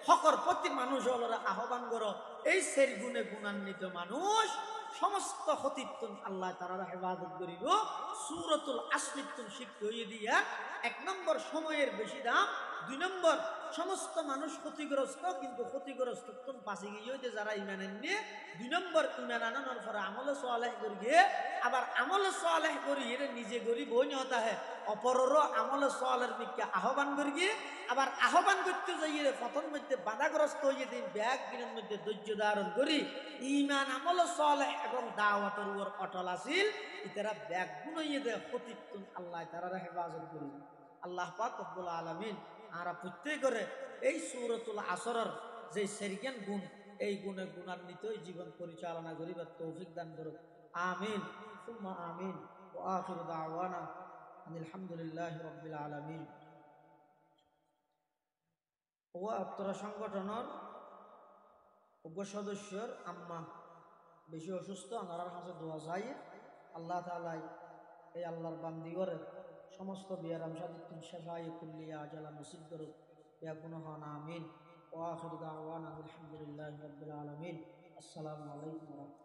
হকর প্রতি মানুষ হলের আহ্বান করো। এই সের গুণে গুণান্বিত মানুষ সমস্ত হতিত্তুন আল্লাহ তাআলা হেফাজত করিব। সূরাতুল আসরিতুন শিক্ষা হইয়ে দিয়া 1 নম্বর সময়ের বেশি দাম, 2 নম্বর সমস্ত মানুষ ক্ষতিগ্রস্ত, কিন্তু ক্ষতিগ্রস্ত পাশে গিয়ে যারা ইমান এনে 2 নম্বর ইমান আনানোর পরে আমল সালেহ করিয়ে, আবার আমল সালেহ করিয়ে নিজে গরিব হই নতা হে অপরেরও আমল সালের দিকে আহ্বান করিয়ে, আবার আহ্বান করতে যাইয়ে প্রথম মধ্যে বাধাগ্রস্ত হইয়ে দিন ব্যাগ দিনের মধ্যে ধৈর্য ধারণ করি ইমান আমল সালেহ এবং দাওয়াতের উপর অটল আছিল। ইতারা ব্যাগ গুণ হইয়ে দেয় ক্ষতিতুন আল্লাহ তাআলা হেফাজত করি। আল্লাহ পাক রব্বুল আলামিন আরা প্রত্যেক করে এই সূরাতুল আসরের যে সেরকেন গুণ, এই গুণে গুণান্বিতই জীবন পরিচালনা করিবার তৌফিক দান করুক। আমিন সুম্মা আমিন। ওয়া আখিরু দাওয়ানা আলহামদুলিল্লাহি রাব্বিল আলামিন। ও অত্র সংগঠনের উপ সদস্যর আম্মা বেশি অসুস্থ, আনার হাতে দোয়া চাই আল্লাহ তাআলা এই আল্লাহর বান্দিগণের সমস্ত বিয়ারাম সাদিতুন শাফায়ে কুল্লিয়া আজালা নসিব করুক। ইয়া গুনাহান আমিন। ওয়া আখিরু দাওয়ানা আলহামদুলিল্লাহি রাব্বিল আলামিন। আসসালামু আলাইকুম ওয়া রাহমাতুল্লাহ।